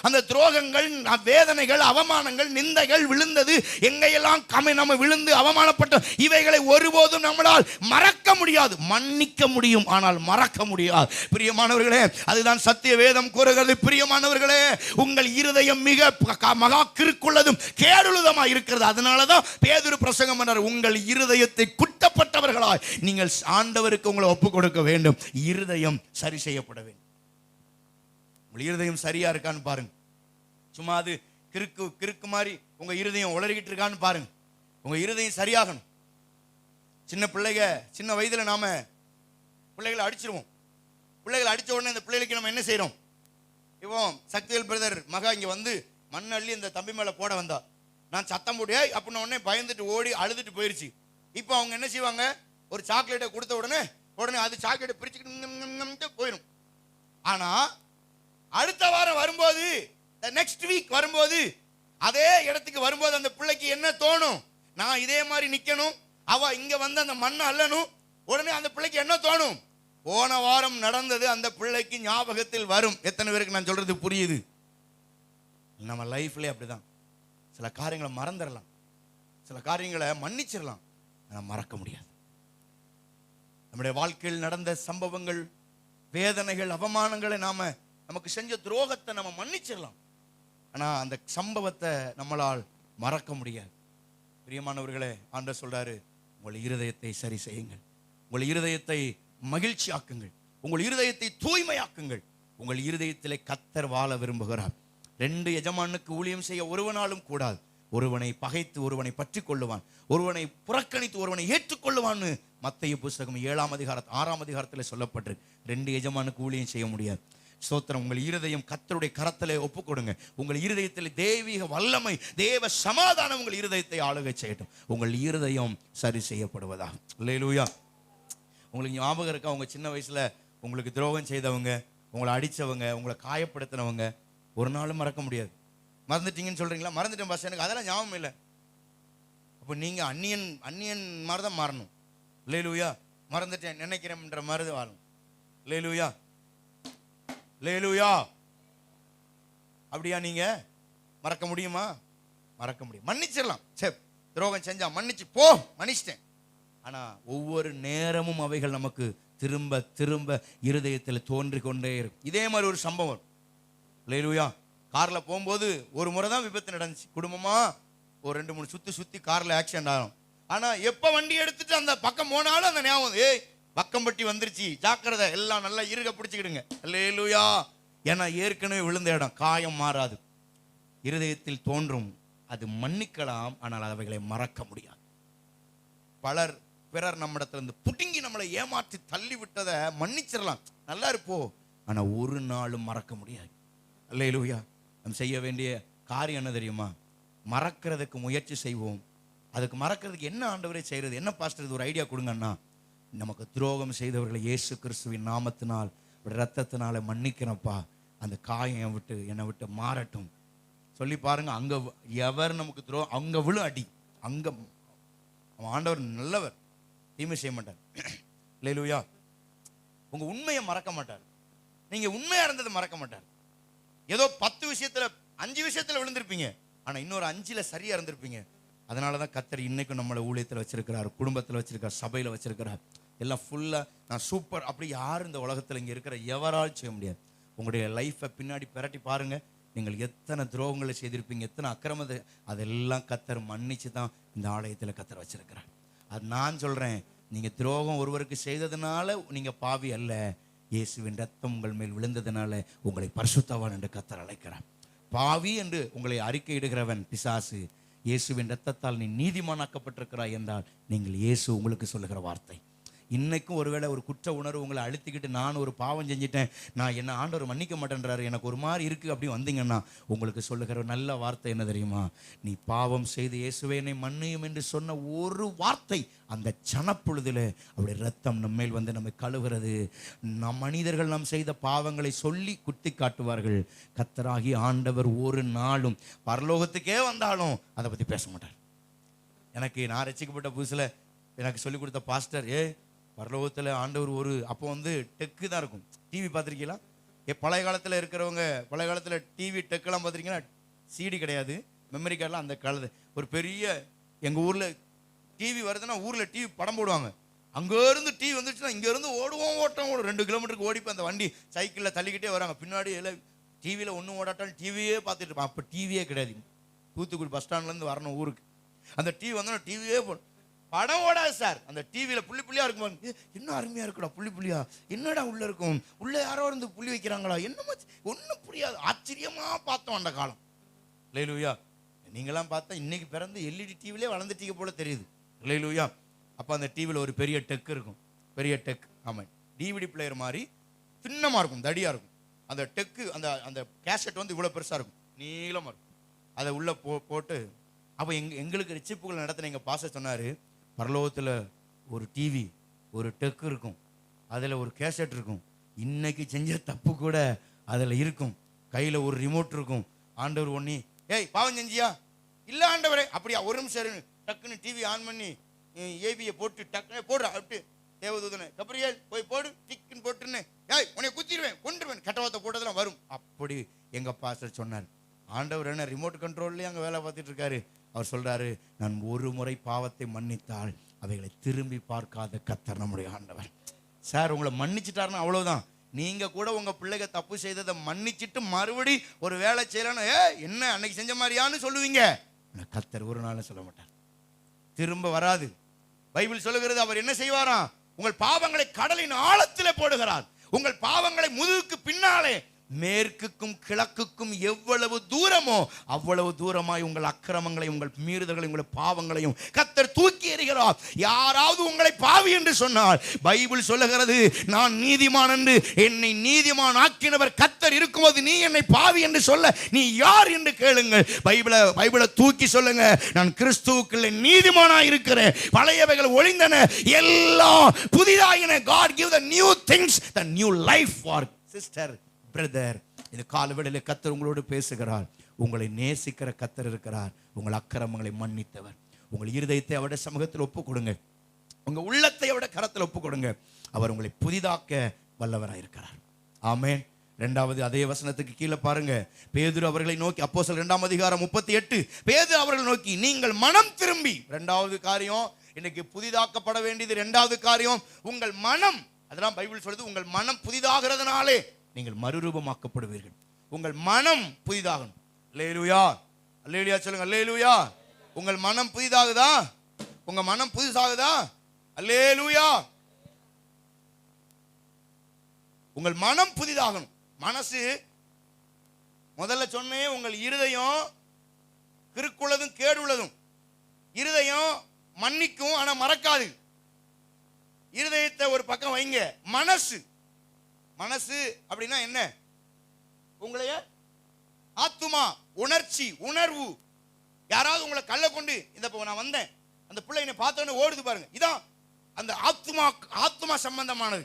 அந்த துரோகங்கள், வேதனைகள், அவமானங்கள், நிந்தைகள், விழுந்தது, எங்கெல்லாம் நம்ம விழுந்து அவமானப்பட்ட இவைகளை ஒருபோதும் நம்மளால் மறக்க முடியாது. மன்னிக்க முடியும், ஆனால் மறக்க முடியாது. பிரியமானவர்களே, அதுதான் சத்திய வேதம் கூறுகிறது. பிரியமானவர்களே, உங்கள் இருதயம் மிக மகா கிறுக்குள்ளதும் கேடுள்ளதுமாய் இருக்கிறது. அதனாலதான் பேதுரு பிரசங்கம் பண்ணார், உங்கள் இருதயத்தை குற்றப்பட்டவர்களாய் நீங்கள் ஆண்டவருக்கு உங்களை ஒப்புக் கொடுக்க வேண்டும். இருதயம் சரி செய்யப்பட வேண்டும். உங்கள் இருதயம் சரியா இருக்கான்னு பாருங்க. சும்மா அது கிறுக்கு மாதிரி உங்க இருதயம் உளறிக்கிட்டு இருக்கான்னு பாருங்க. உங்க இருதயம் சரியாகணும். சின்ன பிள்ளைங்க, சின்ன வயதுல நாம பிள்ளைகளை அடிச்சிருவோம். பிள்ளைகளை அடிச்ச உடனே இந்த பிள்ளைகளுக்கு நம்ம என்ன செய்யறோம்? இப்போ சக்திவேல் பிரதர் மகா இங்க வந்து மண் அள்ளி இந்த தம்பி மேல போட வந்தா, நான் சத்தம் போட்டு அப்படின்ன உடனே பயந்துட்டு ஓடி அழுதுட்டு போயிருச்சு. இப்போ அவங்க என்ன செய்வாங்க? ஒரு சாக்லேட்டை கொடுத்த உடனே அது சாக்லேட்டை பிரிச்சுக்கிட்டு போயிடும். ஆனா அடுத்த வாரம் வரும்போது, நெக்ஸ்ட் வீக் வரும்போது, அதே இடத்துக்கு வரும்போது அந்த பிள்ளைக்கு என்ன தோணும்? நான் இதே மாதிரி நிக்கணும், அவ இங்க வந்து அந்த மண்ணை அள்ளணும். உடனே அந்த பிள்ளைக்கு என்ன தோணும்? போன வாரம் நடந்தது அந்த பிள்ளைக்கு ஞாபகத்தில் வரும். எத்தனை பேருக்கு நான் சொல்றது புரியுது? நம்ம லைஃப்ல அப்படிதான். சில காரியங்களை மறந்துடலாம், சில காரியங்களை மன்னிச்சிடலாம், ஆனால் மறக்க முடியாது. நம்முடைய வாழ்க்கையில் நடந்த சம்பவங்கள், வேதனைகள், அவமானங்களை நமக்கு செஞ்ச துரோகத்தை நம்ம மன்னிச்சிடலாம், ஆனா அந்த சம்பவத்தை நம்மளால் மறக்க முடியாது. பிரியமானவர்களே, ஆண்டவர் சொல்றாரு, உங்கள் இருதயத்தை சரி செய்யுங்கள், உங்கள் இருதயத்தை மகிழ்ச்சி ஆக்குங்கள், உங்கள் இருதயத்தை தூய்மையாக்குங்கள். உங்கள் இருதயத்திலே கர்த்தர் வாழ விரும்புகிறார். 2 எஜமானுக்கு ஊழியம் செய்ய ஒருவனாலும் கூடாது. ஒருவனை பகைத்து ஒருவனை பற்றி கொள்ளுவான், ஒருவனை புறக்கணித்து ஒருவனை ஏற்றுக்கொள்ளுவான்னு மத்தேயு புத்தகம் 7ஆம் அதிகாரம் 6ஆம் அதிகாரத்தில் சொல்லப்பட்டு 2 எஜமானுக்கு ஊழியம் செய்ய முடியாது. ஸ்தோத்திரம். உங்கள் இருதயம் கர்த்தருடைய கரத்திலே ஒப்புக் கொடுங்க. உங்கள் இருதயத்தில் தெய்வீக வல்லமை, தேவ சமாதானம் உங்கள் இருதயத்தை ஆளுகை செய்யட்டும். உங்கள் இருதயம் சரி செய்யப்படுவதா? அல்லேலூயா. உங்களுக்கு ஞாபகம் இருக்கா? உங்க சின்ன வயசுல உங்களுக்கு துரோகம் செய்தவங்க, உங்களை அடிச்சவங்க, உங்களை காயப்படுத்தினவங்க ஒரு நாளும் மறக்க முடியாது. மறந்துட்டீங்கன்னு சொல்றீங்களா? மறந்துட்டேன் பாஸ், எனக்கு அதெல்லாம் ஞாபகம் இல்லை. அப்போ நீங்க அந்நியன் மாதிரி தான் மாறணும். அல்லேலூயா. மறந்துட்டேன் நினைக்கிறேன்ற மாதிரி வாழணும். அல்லேலூயா, அல்லேலூயா. அப்படியா? நீங்க மறக்க முடியுமா? மறக்க முடியும். மன்னிச்சிடலாம். சரி, துரோகம் செஞ்சா மன்னிச்சு போ, மன்னிச்சிட்டேன். ஆனா ஒவ்வொரு நேரமும் அவைகள் நமக்கு திரும்ப திரும்ப இருதயத்தில் தோன்றிக் கொண்டே இருக்கும். இதே மாதிரி ஒரு சம்பவம், அல்லேலூயா, கார்ல போகும்போது ஒரு முறை தான் விபத்து நடந்துச்சு. குடும்பமா ஒரு 2-3 சுத்தி கார்ல ஆக்சிடென்ட் ஆகும். ஆனா எப்ப வண்டி எடுத்துட்டு அந்த பக்கம் போனாலும் அந்த ஞாபகம், ஏய் பக்கம்பட்டி வந்துருச்சு, ஜாக்கிரதை, எல்லாம் நல்லா இருக பிடிச்சுக்கிடுங்க. அல்லேலூயா. ஏன்னா ஏற்கனவே விழுந்த இடம், காயம் மாறாது, இருதயத்தில் தோன்றும். அது மன்னிக்கலாம், ஆனால் அவைகளை மறக்க முடியாது. பிறர் நம்மிடத்துல இருந்து புடுங்கி நம்மளை ஏமாற்றி தள்ளி விட்டதை மன்னிச்சிடலாம், நல்லா இருப்போ, ஆனா ஒரு நாளும் மறக்க முடியாது. அல்லேலூயா. நம்ம செய்ய வேண்டிய காரியம் என்ன தெரியுமா? மறக்கிறதுக்கு முயற்சி செய்வோம். அதுக்கு மறக்கிறதுக்கு என்ன ஆண்டவரே செய்யறது? என்ன பாஸ்டர் இது ஒரு ஐடியா கொடுங்கன்னா, நமக்கு துரோகம் செய்தவர்களை இயேசு கிறிஸ்துவின் நாமத்தினால் இரத்தத்தினால மன்னிக்கிறப்பா, அந்த காயம் என்னை விட்டு மாறட்டும் சொல்லி பாருங்க. அங்க எவர் நமக்கு துரோகம், அங்க விழு அடி, அங்க ஆண்டவர் நல்லவர், தீமை செய்ய மாட்டார். அல்லேலூயா. உங்க உண்மையை மறக்க மாட்டார். நீங்க உண்மையா இருந்ததை மறக்க மாட்டார். ஏதோ 10 விஷயத்துல 5 விஷயத்துல விழுந்திருப்பீங்க, ஆனா இன்னொரு 5ல சரியா இருந்திருப்பீங்க. அதனாலதான் கர்த்தர் இன்னைக்கும் நம்மளை ஊழியத்தில் வச்சிருக்கிறார், குடும்பத்தில் வச்சிருக்கார், சபையில வச்சிருக்கிறார். எல்லாம் ஃபுல்லா நான் சூப்பர் அப்படி யாரும் இந்த உலகத்துல இங்க இருக்கிற எவரால் செய்ய முடியாது. உங்களுடைய லைஃபை பின்னாடி பிரட்டி பாருங்க. நீங்கள் எத்தனை துரோகங்களை செய்திருப்பீங்க, எத்தனை அக்கிரமத்தை, அதெல்லாம் கர்த்தர் மன்னிச்சு தான் இந்த ஆலயத்தில் கர்த்தர் வச்சிருக்கிறார். அது நான் சொல்றேன், நீங்க துரோகம் ஒருவருக்கு செய்ததுனால நீங்க பாவி அல்ல, இயேசுவின் ரத்தம் உங்கள் மேல் விழுந்ததுனால உங்களை பரிசுத்தவான் என்று கர்த்தர் அழைக்கிறார். பாவி என்று உங்களை அறிக்கையிடுகிறவன் பிசாசு. இயேசுவின் ரத்தத்தால் நீ நீதிமானாக்கப்பட்டிருக்கிறாய் என்றால் நீங்கள் இயேசு உங்களுக்கு சொல்லுகிற வார்த்தை. இன்னைக்கும் ஒருவேளை ஒரு குற்ற உணர்வு உங்களை அழுத்திக்கிட்டு, நான் ஒரு பாவம் செஞ்சிட்டேன், நான் என்ன ஆண்டவர் மன்னிக்க மாட்டேன்றாரு, எனக்கு ஒரு மாதிரி இருக்கு அப்படி வந்தீங்கன்னா, உங்களுக்கு சொல்லுகிற நல்ல வார்த்தை என்ன தெரியுமா? நீ பாவம் செய்து இயேசுவே என்னை மன்னியும் என்று சொன்ன ஒரு வார்த்தை, அந்த சனப்பொழுதில் அவருடைய ரத்தம் நம்மேல் வந்து நம்மை கழுவுகிறது. மனிதர்கள் நாம் செய்த பாவங்களை சொல்லி குத்தி காட்டுவார்கள். கர்த்தராகி ஆண்டவர் ஒரு நாளும் பரலோகத்துக்கே வந்தாலும் அதை பற்றி பேச மாட்டார். நான் ரட்சிக்கப்பட்ட புதுசில் எனக்கு சொல்லிக் கொடுத்த பாஸ்டர், பரலோகத்தில் ஆண்டவர் ஒரு அப்போ வந்து டெக்கு தான் இருக்கும். டிவி பார்த்துருக்கீங்களா? பழைய காலத்தில் இருக்கிறவங்க, பழைய காலத்தில் டிவி டெக்கெல்லாம் பார்த்துருக்கீங்கன்னா, சிடி கிடையாது, மெமரி கார்டெலாம் அந்த காலத்தில் ஒரு பெரிய, எங்கள் ஊரில் டிவி வருதுன்னா ஊரில் டிவி படம் போடுவாங்க. அங்கேருந்து டிவி வந்துச்சுன்னா இங்கேருந்து ஓடுவோம், ஓட்டம் ஓடும், 2 கிலோமீட்டருக்கு ஓடிப்போ அந்த வண்டி சைக்கிளில் தள்ளிக்கிட்டே வராங்க. பின்னாடி எல்லாம் டிவியில் ஒன்றும் ஓடாட்டாலும் டிவியே பார்த்துட்டு இருப்பான். அப்போ டிவியே கிடையாது. தூத்துக்குடி பஸ் ஸ்டாண்ட்லேருந்து வரணும் ஊருக்கு, அந்த டிவி வந்தோன்னா டிவியே போடும். படம் ஓடாது சார். அந்த டிவியில் புள்ளி புள்ளியாக இருக்கும். இன்னும் அருமையாக இருக்குடா, புள்ளி புள்ளியா, என்னடா உள்ளே இருக்கும், உள்ளே யாரோ இருந்து புள்ளி வைக்கிறாங்களா, என்னமோ ஒன்றும் புரியாது. ஆச்சரியமாக பார்த்தோம் அந்த காலம். அல்லேலூயா. நீங்களாம் பார்த்தா இன்னைக்கு பிறந்து எல்இடி டிவிலே வளர்ந்துட்டீங்க போல தெரியுது. அல்லேலூயா. அப்போ அந்த டிவியில் ஒரு பெரிய டெக் இருக்கும், பெரிய டெக். ஆமாம், டிவிடி பிளேயர் மாதிரி சின்னமாக இருக்கும், தடியாக இருக்கும். அந்த டெக்கு, அந்த அந்த கேசட் வந்து இவ்வளோ பெருசாக இருக்கும், நீளமாக இருக்கும். அதை உள்ளே போட்டு அப்போ எங்களுக்கு ரிச்சிப்புகள் நடத்தின எங்கள் பாஸ்டர் சொன்னார், பரலோகத்தில் ஒரு டிவி, ஒரு டெக்கு இருக்கும், அதில் ஒரு கேசட் இருக்கும், இன்னைக்கு செஞ்ச தப்பு கூட அதில் இருக்கும், கையில் ஒரு ரிமோட் இருக்கும். ஆண்டவர் ஒன்னி, ஏய் பாவம் செஞ்சியா? இல்லை ஆண்டவரே. அப்படியா? ஒரு நிமிஷம் டக்குன்னு டிவி ஆன் பண்ணி ஏபியை போட்டு டக்குன்னு போடுறா, அப்படி தேவதூதனை கபரியேல் போய் போடு, டிக்குன்னு போட்டுன்னு, ஏய் உன்னை குத்திடுவேன், கொண்டுருவேன், கெட்டவாத்த போட்டதெல்லாம் வரும். அப்படி எங்கள் பாஸ்டர் சொன்னார். ஆண்டவர் என்ன ரிமோட் கண்ட்ரோல்லையே அங்கே வேலை பார்த்துட்டு இருக்காரு. அவர் சொல்றாரு, நான் ஒரு முறை பாவத்தை மன்னித்தால் அவைகளை திரும்பி பார்க்காத கர்த்தர் நம்முடைய ஆண்டவர். சார் உங்களை மன்னிச்சிட்டாருன்னா அவ்வளவுதான். நீங்க கூட உங்க பிள்ளைங்க தப்பு செய்ததை மன்னிச்சிட்டு மறுபடி ஒரு வேலை செய்யலன்னு, என்ன அன்னைக்கு செஞ்ச மாதிரியான்னு சொல்லுவீங்க. கர்த்தர் ஒரு நாள் சொல்ல மாட்டார், திரும்ப வராது. பைபிள் சொல்லுகிறது, அவர் என்ன செய்வாராம்? உங்கள் பாவங்களை கடலின் ஆழத்திலே போடுகிறார். உங்கள் பாவங்களை முதுகுக்கு பின்னாலே, மேற்குக்கும் கிழக்குக்கும் எவ்வளவு தூரமோ அவ்வளவு தூரமாய் உங்கள் அக்கிரமங்களை, உங்கள் மீறுதல்களை, உங்கள் பாவங்களையும் கர்த்தர் தூக்கி எறிகிறார். யாராவது உங்களை பாவி என்று சொன்னால், பைபிள் சொல்லுகிறது, நான் நீதிமான் என்று என்னை நீதிமான் ஆக்கினவர் கர்த்தர் இருக்கும்போது நீ என்னை பாவி என்று சொல்ல நீ யார் என்று கேளுங்கள். பைபிளை தூக்கி சொல்லுங்க, நான் கிறிஸ்துவுக்குள்ளே நீதிமானாய் இருக்கிறேன், பழையவைகள் ஒழிந்தன, எல்லாம் புதிதாயின. God give the new things, the new life for sister, brother. இந்த காலவேளையில் கர்த்தர் உங்களோடு பேசுகிறார். உங்களை நேசிக்கிற கர்த்தர் இருக்கிறார், உங்கள் அக்கிரமங்களை மன்னித்தவர். உங்கள் இருதயத்தை அவருடைய சமூகத்தில் ஒப்புக் கொடுங்க, உங்க உள்ளத்தை அவருடைய கரத்தில் ஒப்புக் கொடுங்க. அவர் உங்களை புதிதாக்க வல்லவராக இருக்கிறார். ஆமென். 2வது அதே வசனத்துக்கு கீழே பாருங்க, பேதுரு அவர்களை நோக்கி, அப்போஸ்தலர் 2ஆம் அதிகாரம் 38, பேதுரு அவர்களை நோக்கி நீங்கள் மனம் திரும்பி, 2வது காரியம் இன்னைக்கு புதிதாக்கப்பட வேண்டியது. 2வது காரியம் உங்கள் மனம். அதெல்லாம் பைபிள் சொல்லுது, உங்கள் மனம் புதிதாகிறதுனாலே நீங்கள் மறுரூபமாக்கப்படுவீர்கள். உங்கள் மனம் புதிதாகணும். அல்லேலூயா, அல்லேலூயா சொல்லுங்க, அல்லேலூயா. உங்கள் மனம் புதிதாகுதா? உங்க மனம் புதிதாகுதா? அல்லேலூயா. உங்கள் மனம் புதிதாகணும். மனசு முதல்ல சொன்னே, உங்கள் இருதயம் கிறுக்குள்ளதும் கேடுள்ளதும். இருதயம் மன்னிக்கும் ஆனா மறக்காது. இருதயத்தை ஒரு பக்கம் வைங்க. மனசு, மனசு அப்படின்னா என்ன? உங்களைய ஆத்துமா, உணர்ச்சி, உணர்வு. யாராவது உங்களை கல்ல கொண்டு, இந்த நான் வந்தேன், அந்த பிள்ளை என்னை பார்த்தோன்னு ஓடுது பாருங்க, இதான் அந்த ஆத்துமா, ஆத்துமா சம்பந்தமானது.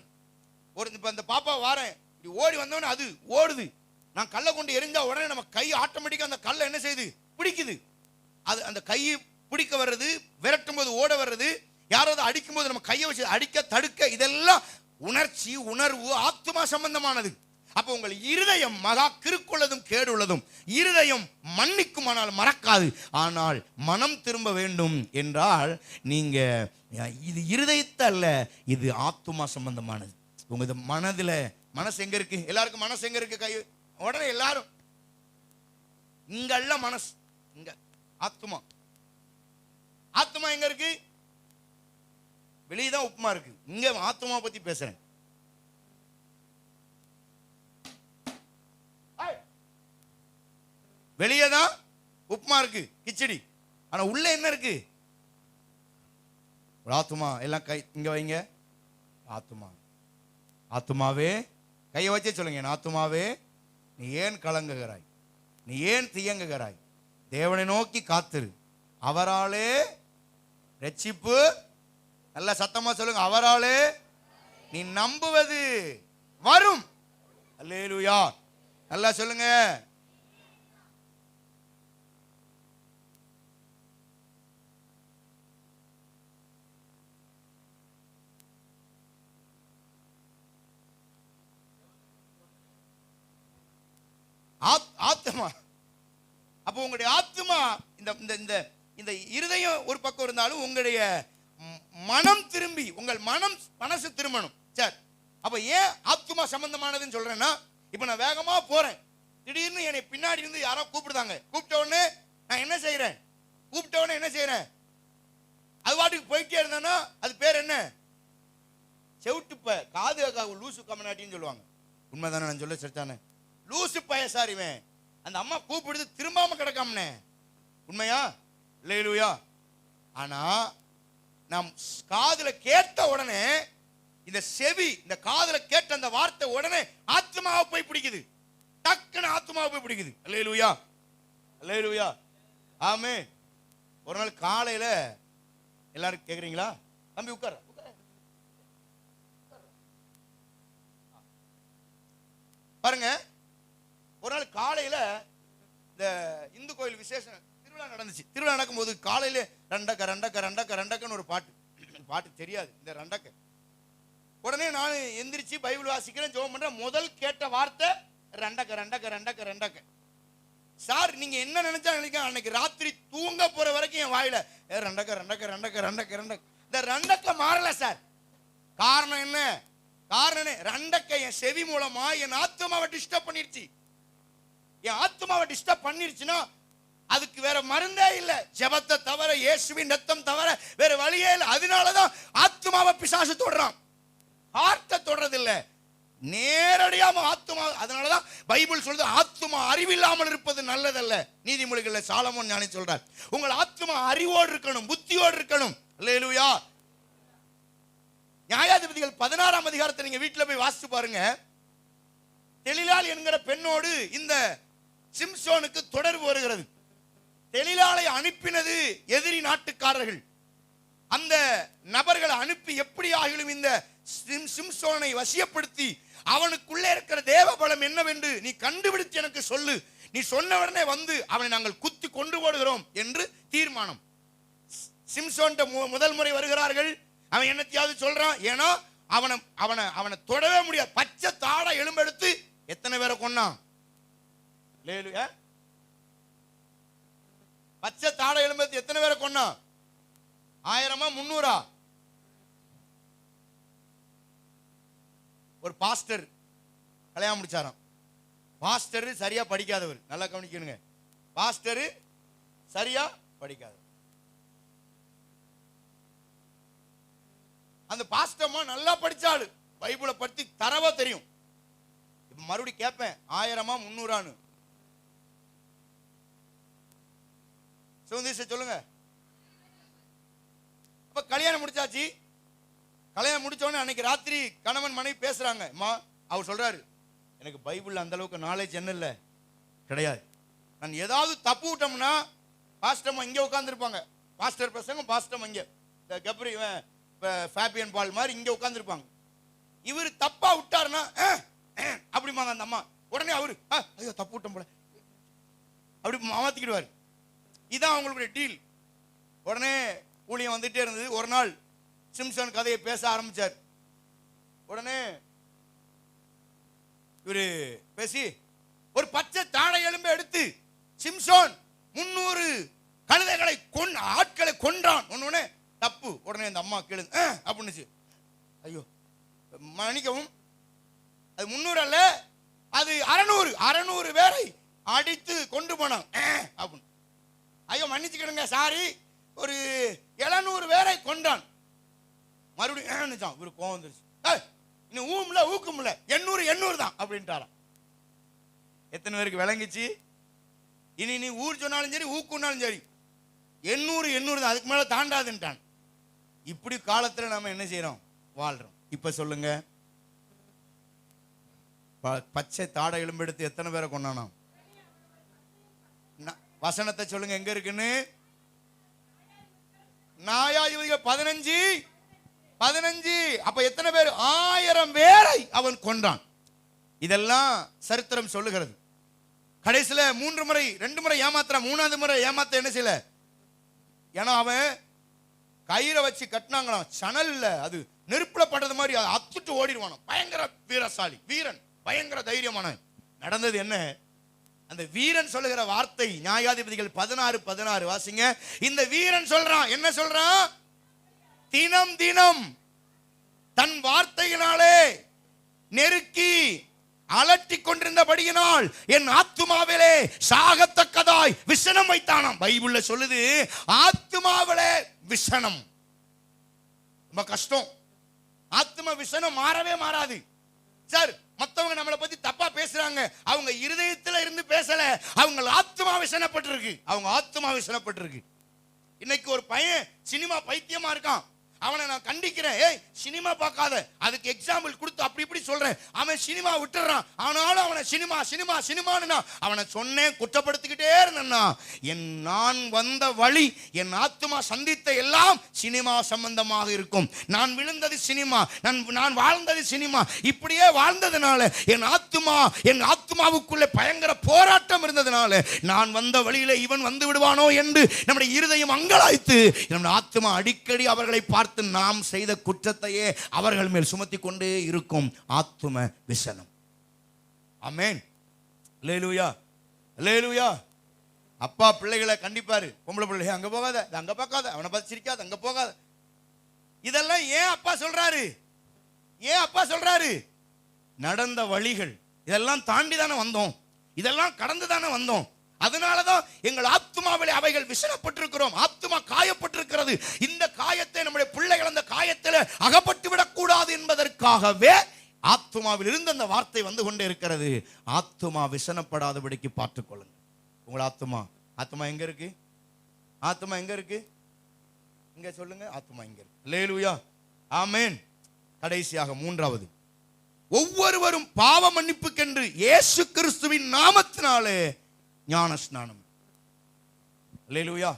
ஒரு இப்ப அந்த பாப்பா வாரேன், இப்படி ஓடி வந்தோன்னு அது ஓடுது. நான் கல்லை கொண்டு எரிஞ்சா உடனே நம்ம கை ஆட்டோமேட்டிக்கா அந்த கல்லை என்ன செய்யுது? பிடிக்குது. அது அந்த கையை பிடிக்க வர்றது, விரட்டும் போது ஓட வர்றது, யாராவது அடிக்கும் போது நம்ம கையை வச்சு அடிக்க, தடுக்க, இதெல்லாம் உணர்ச்சி, உணர்வு, ஆத்துமா சம்பந்தமானது. அப்ப உங்கள் இருதயம் மகா கிறுக்குள்ளதும் கேடுள்ளதும். இருதயம் மன்னிக்கும் ஆனால் மறக்காது. ஆனால் மனம் திரும்ப வேண்டும் என்றால் நீங்க இது இருதயத்தை அல்ல, இது ஆத்துமா சம்பந்தமானது. உங்க மனதுல, மனசு எங்க இருக்கு? எல்லாருக்கும் மனசு எங்க இருக்கு? கை உடனே எல்லாரும் இங்க அல்ல, மனசு இங்க. ஆத்துமா, ஆத்துமா எங்க இருக்கு? வெளியதான் உப்புமா இருக்கு, இங்க ஆத்துமா பத்தி பேசுறேன். வெளியதான் உப்புமா இருக்கு, கிச்சடி. ஆனா உள்ள என்ன இருக்கு? ஆத்துமா. எல்லாம் கை இங்க வைங்க. ஆத்துமா, ஆத்துமாவே கையை வச்சே சொல்லுங்க, ஆத்துமாவே நீ ஏன் கலங்குகிறாய்? நீ ஏன் தியங்குகிறாய்? தேவனை நோக்கி காத்திரு, அவராலே ரட்சிப்பு. நல்ல சத்தமா சொல்லுங்க, அவராலே நீ நம்புவது வரும். அல்லேலூயா. நல்லா சொல்லுங்க. ஆமா. அப்போ உங்களுடைய ஆத்துமா இந்த இந்த இந்த இருதயம் ஒரு பக்கம் இருந்தாலும் உங்களுடைய மனம் திரும்பி, உங்கள் மனசு திரும்பணும். சரி, அப்ப ஏன் ஆத்துமா சம்பந்தமானதுன்னு சொல்றேன்னா, இப்ப நான் வேகமா போறேன், திடீர்னு என்னை பின்னாடி இருந்து யாரோ கூப்பிடுதாங்க. கூப்பிட்ட உடனே நான் என்ன செய்யறேன்? கூப்பிட்ட உடனே என்ன செய்யறேன்? அது வாட்டுக்கு போயிட்டே இருந்தேன்னா அது பேர் என்ன? செவுட்டு காது லூசு கமநாட்டின்னு சொல்லுவாங்க. உண்மைதானே நான் சொல்ல சரித்தானே? லூசு பயசாரிவேன். அந்த அம்மா கூப்பிடுது திரும்பாம கிடக்காமனே. உண்மையா? அல்லேலூயா. ஆனா நாம் காதுல கேட்ட உடனே இந்த செவி, இந்த காதுல கேட்ட அந்த வார்த்தை உடனே ஆத்மாவை போய் பிடிக்குது. டக்குன்னு ஆத்மாவை போய் பிடிக்குது. அல்லேலூயா, அல்லேலூயா, ஆமென். ஒரு நாள் காலையில எல்லாரும் கேக்குறீங்களா? தம்பி உட்கார. பாருங்க, ஒரு நாள் காலையில இந்த இந்து கோயில் விசேஷம் திருவிழா நடந்துச்சு. திருவிழா நடக்கும்போது காலையில ரண்டக்க ரண்டக்க ரண்டக்க ரண்டக்கன்னு ஒரு பாட்டு தெரியாது இந்த ரண்டக்க. உடனே நான் எந்திரிச்சு பைபிள் வாசிக்கிறேன், ஜெபம் பண்றேன். முதல் கேட்ட வார்த்தை ரண்டக்க ரண்டக்க ரண்டக்க ரண்டக்க. சார் நீங்க என்ன நினைச்சா அன்னைக்கு ராத்திரி தூங்க போற வரைக்கும் என் வாயில ரண்டக்க ரண்டக்க ரண்டக்க ரண்டக்க ரண்டக்க. இந்த ரண்டக்க மாறல சார். காரணம் என்ன? காரணம் ரண்டக்க என் செவி மூலமா என் ஆத்மாவை டிஸ்டர்ப் பண்ணிருச்சு. என் ஆத்மாவை டிஸ்டர்ப் பண்ணிருச்சுன்னா அதுக்கு வேற மருந்தே இல்ல. ஜெபத்தை தவிர, இயேசுவின் ரத்தம் தவிர வேற வழியே இல்லை. அதனாலதான் ஆத்மாவை பிசாசு தொடுறான், ஹார்ட்டை தொடுறது இல்ல, நேரடியா ஆத்மா. அதனாலதான் பைபிள் சொல்றது ஆத்மா அறிவில்லாமல் இருப்பது நல்லதல்ல. நீதிமொழிகள்ல சாலமோன் ஞானி சொல்றார், உங்கள் ஆத்மா அறிவோடு இருக்கணும், புத்தியோடு இருக்கணும். அல்லேலூயா. நியாயாதிபதிகள் 16ஆம் அதிகாரத்தை நீங்க வீட்டுல போய் வாசிச்சு பாருங்க. தெலிலாள் என்கிற பெண்ணோடு இந்த சிம்சோனுக்கு தொடர்பு வருகிறது. தெலிலாளை அனுப்பினது எதிரி நாட்டுக்காரர்கள். அந்த நபர்களை அனுப்பி எப்படி ஆகிலும் இந்த சிம்சோனை வசியப்படுத்தி அவனுக்குள்ளே இருக்கிற தேவ பலம் என்னவென்று நீ கண்டுபிடித்து எனக்கு சொல்லு, நீ சொன்னவனே வந்து அவனை நாங்கள் குத்தி கொண்டு போடுகிறோம் என்று தீர்மானம். சிம்சோன் முதல் முறை வருகிறார்கள். அவன் என்னத்தையாவது சொல்றான். ஏன்னா அவனை தொடவே முடியாது. பச்சை தாடை எலும்பெடுத்து எத்தனை பேரை கொன்னான்? பச்சை தாடை எலும்பெடுத்து எத்தனை பேரை கொன்னான்? 1000 300? ஒரு பாஸ்டர் கல்யாணம் முடிச்சாராம். பாஸ்டர் சரியா படிக்காதவர். நல்லா கவனிக்கணுங்க. பாஸ்டர் சரியா படிக்காதவர். அந்த பாஸ்டர்மா நல்லா படிச்சாளு, பைபிளை பத்தி தரவா தெரியும். இப்ப மறுபடியும் கேட்பேன், 1000 300? சுதந்திர சொல்லுங்க. அப்ப கல்யாணம் முடிச்சாச்சு. கல்யாணம் முடிச்சோடனே அன்னைக்கு ராத்திரி கணவன் மனைவி பேசுறாங்க. அவர் சொல்றாரு, எனக்கு பைபிள் அந்த அளவுக்கு நாலேஜ் என்ன இல்லை, கிடையாது. நான் ஏதாவது தப்பு விட்டோம்னா பாஸ்டர் இங்க உட்கார்ந்து இருப்பாங்க. பாஸ்டர் பசங்க பாஸ்டர் இங்க இந்த கப்ரி ஃபேபியன் பால் மாதிரி இங்க உட்கார்ந்து இருப்பாங்க. இவர் தப்பா விட்டாருன்னா அப்படிமாங்க அந்த அம்மா. உடனே அவரு ஐயோ தப்பு விட்டோம் போல அப்படி மாத்திக்கிடுவாரு. இதான் அவங்களுடைய டீல். உடனே ஊழியம் வந்துட்டே இருந்தது. ஒரு நாள் சிம்சன் கதையை பேச ஆரம்பிச்சார். உடனே இவரு பேசி ஒரு பச்சை தாடை எலும்பை எடுத்து சிம்சோன் 300 கழுதைகளை ஆட்களை கொன்றான். ஒன்னு தப்பு. உடனே அந்த அம்மா கேளு அப்படின்னுச்சு. ஐயோ மன்னிக்கவும், அது 300 அல்ல, அது 600 பேரை அடித்து கொண்டு போனான் அப்படின்னு. ஐயோ மன்னிச்சுக்கிடுங்க சாரி, ஒரு 700 பேரை கொண்டான். மறுபடியும் இவரு கோவம் வந்துருச்சு. இன்னும் ஊம்ல ஊக்கும்ல 800 தான் அப்படின்ட்டாராம். எத்தனை பேருக்கு விளங்கிச்சு? இனி நீ ஊர் சொன்னாலும் சரி ஊக்குனாலும் சரி 800 தான், அதுக்கு மேல தாண்டாதுன்ட்டான். இப்படி காலத்துல நாம என்ன செய்யறோம்? வாழ்றோம். இப்ப சொல்லுங்க, பச்சை தாடை எலும்பெடுத்து எத்தனை பேரை கொண்டானாம்? வசனத்தை சொல்லுங்க எங்க இருக்குன்னு. நியாயாதிபதிகள் 15. அப்ப எத்தனை பேர்? 1000 பேரை அவன் கொண்டான். இதெல்லாம் சரித்திரம் சொல்லுகிறது. கடைசியில 3 முறை 2 முறை ஏமாத்துறான். 3வது முறை ஏமாத்த என்ன செய்யல? ஏன்னா அவன் கயிறை வச்சு கட்டினாங்களாம், சணல்ல அது நெருப்புல பட்டது மாதிரி அத்துட்டு ஓடிடுவானோ. பயங்கர வீரசாலி வீரன், பயங்கர தைரியமான. நடந்தது என்ன? அந்த வீரன் சொல்லுகிற வார்த்தை நியாயாதிபதிகள் 16:16 வாசிங்க. இந்த வீரன் சொல்றான், என்ன சொல்றான்? தினம் தினம் தன் வார்த்தையினாலே நெருக்கி அலட்டி கொண்டிருந்தபடியினால் என் ஆத்துமாவிலே சாகத்தக்கதாய் விசனம் வைத்தானாம். பைபிள்ல சொல்லுது, ஆத்துமாவிலே விசனம். ரொம்ப கஷ்டம். ஆத்தும விசனம் மாறவே மாறாது சார். மத்தவங்க நம்மளை பத்தி தப்பா பேசுறாங்க, அவங்க இருதயத்துல இருந்து பேசல, அவங்க ஆத்துமா விசனப்பட்டிருக்கு. அவங்க ஆத்துமா விசனப்பட்டிருக்கு. இன்னைக்கு ஒரு பையன் சினிமா பைத்தியமா இருக்கான், அவனை நான் கண்டிக்கிறேன். ஏய் சினிமா பார்க்காத, அதுக்கு எக்ஸாம்பிள் கொடுத்து அப்படி இப்படி சொல்றேன். அவன் சினிமா விட்டுறான், ஆனாலும் அவனை சினிமா சினிமா சினிமான்னு அவனை சொன்னேன், குற்றப்படுத்திக்கிட்டே இருந்தேன்னா நான் வந்த வழி, என் ஆத்துமா சந்தித்த எல்லாம் சினிமா சம்பந்தமாக இருக்கும். நான் விழுந்தது சினிமா, நான் வாழ்ந்தது சினிமா. இப்படியே வாழ்ந்ததுனால என் ஆத்துமாவுக்குள்ளே பயங்கர போராட்டம் இருந்ததுனால நான் வந்த வழியில இவன் வந்து விடுவானோ என்று நம்முடைய இருதயம் அங்கலாய்த்து நம்முடைய ஆத்துமா அடிக்கடி அவர்களை பார்த்து நாம் செய்த குற்றத்தையே அவர்கள் மேல் சுமத்தி கொண்டே இருக்கும். ஆத்தும விசனம். ஆமென். அல்லேலூயா, அல்லேலூயா. அப்பா பிள்ளைகளை கண்டிப்பாரு. பொம்பளை பிள்ளை அங்க போகாத, அங்க பார்க்காத, அவனை பார்த்து சிரிக்காத, அங்க போகாத. இதெல்லாம் ஏன் அப்பா சொல்றாரு? ஏன் அப்பா சொல்றாரு? நடந்த வழிகள் இதெல்லாம் தாண்டி தானே வந்தோம், இதெல்லாம் கடந்து தானே வந்தோம். அதனாலதான் எங்கள் ஆத்துமாவிலே அவைகள் விசனப்பட்டிருக்கிறோம். ஆத்துமா காயப்பட்டிருக்கிறது. இந்த காயத்தை நம்முடைய பிள்ளைகள் அந்த காயத்தில் அகப்பட்டு விடக்கூடாது என்பதற்காகவே ஆத்துமாவில் இருந்து அந்த வார்த்தை வந்து கொண்டே இருக்கிறது. ஆத்துமா விசனப்படாதபடிக்கு பார்த்துக் கொள்ளுங்க. உங்கள் ஆத்துமா எங்க இருக்கு? ஆத்துமா எங்க இருக்கு? இங்க சொல்லுங்க. ஆத்துமா எங்க இருக்கு? அல்லேலூயா, ஆமென். கடைசியாக மூன்றாவது, ஒவ்வொருவரும் பாவ மன்னிப்புக்கென்று இயேசு கிறிஸ்துவின் நாமத்தினாலே ஞான ஸ்நானம். அல்லேலூயா.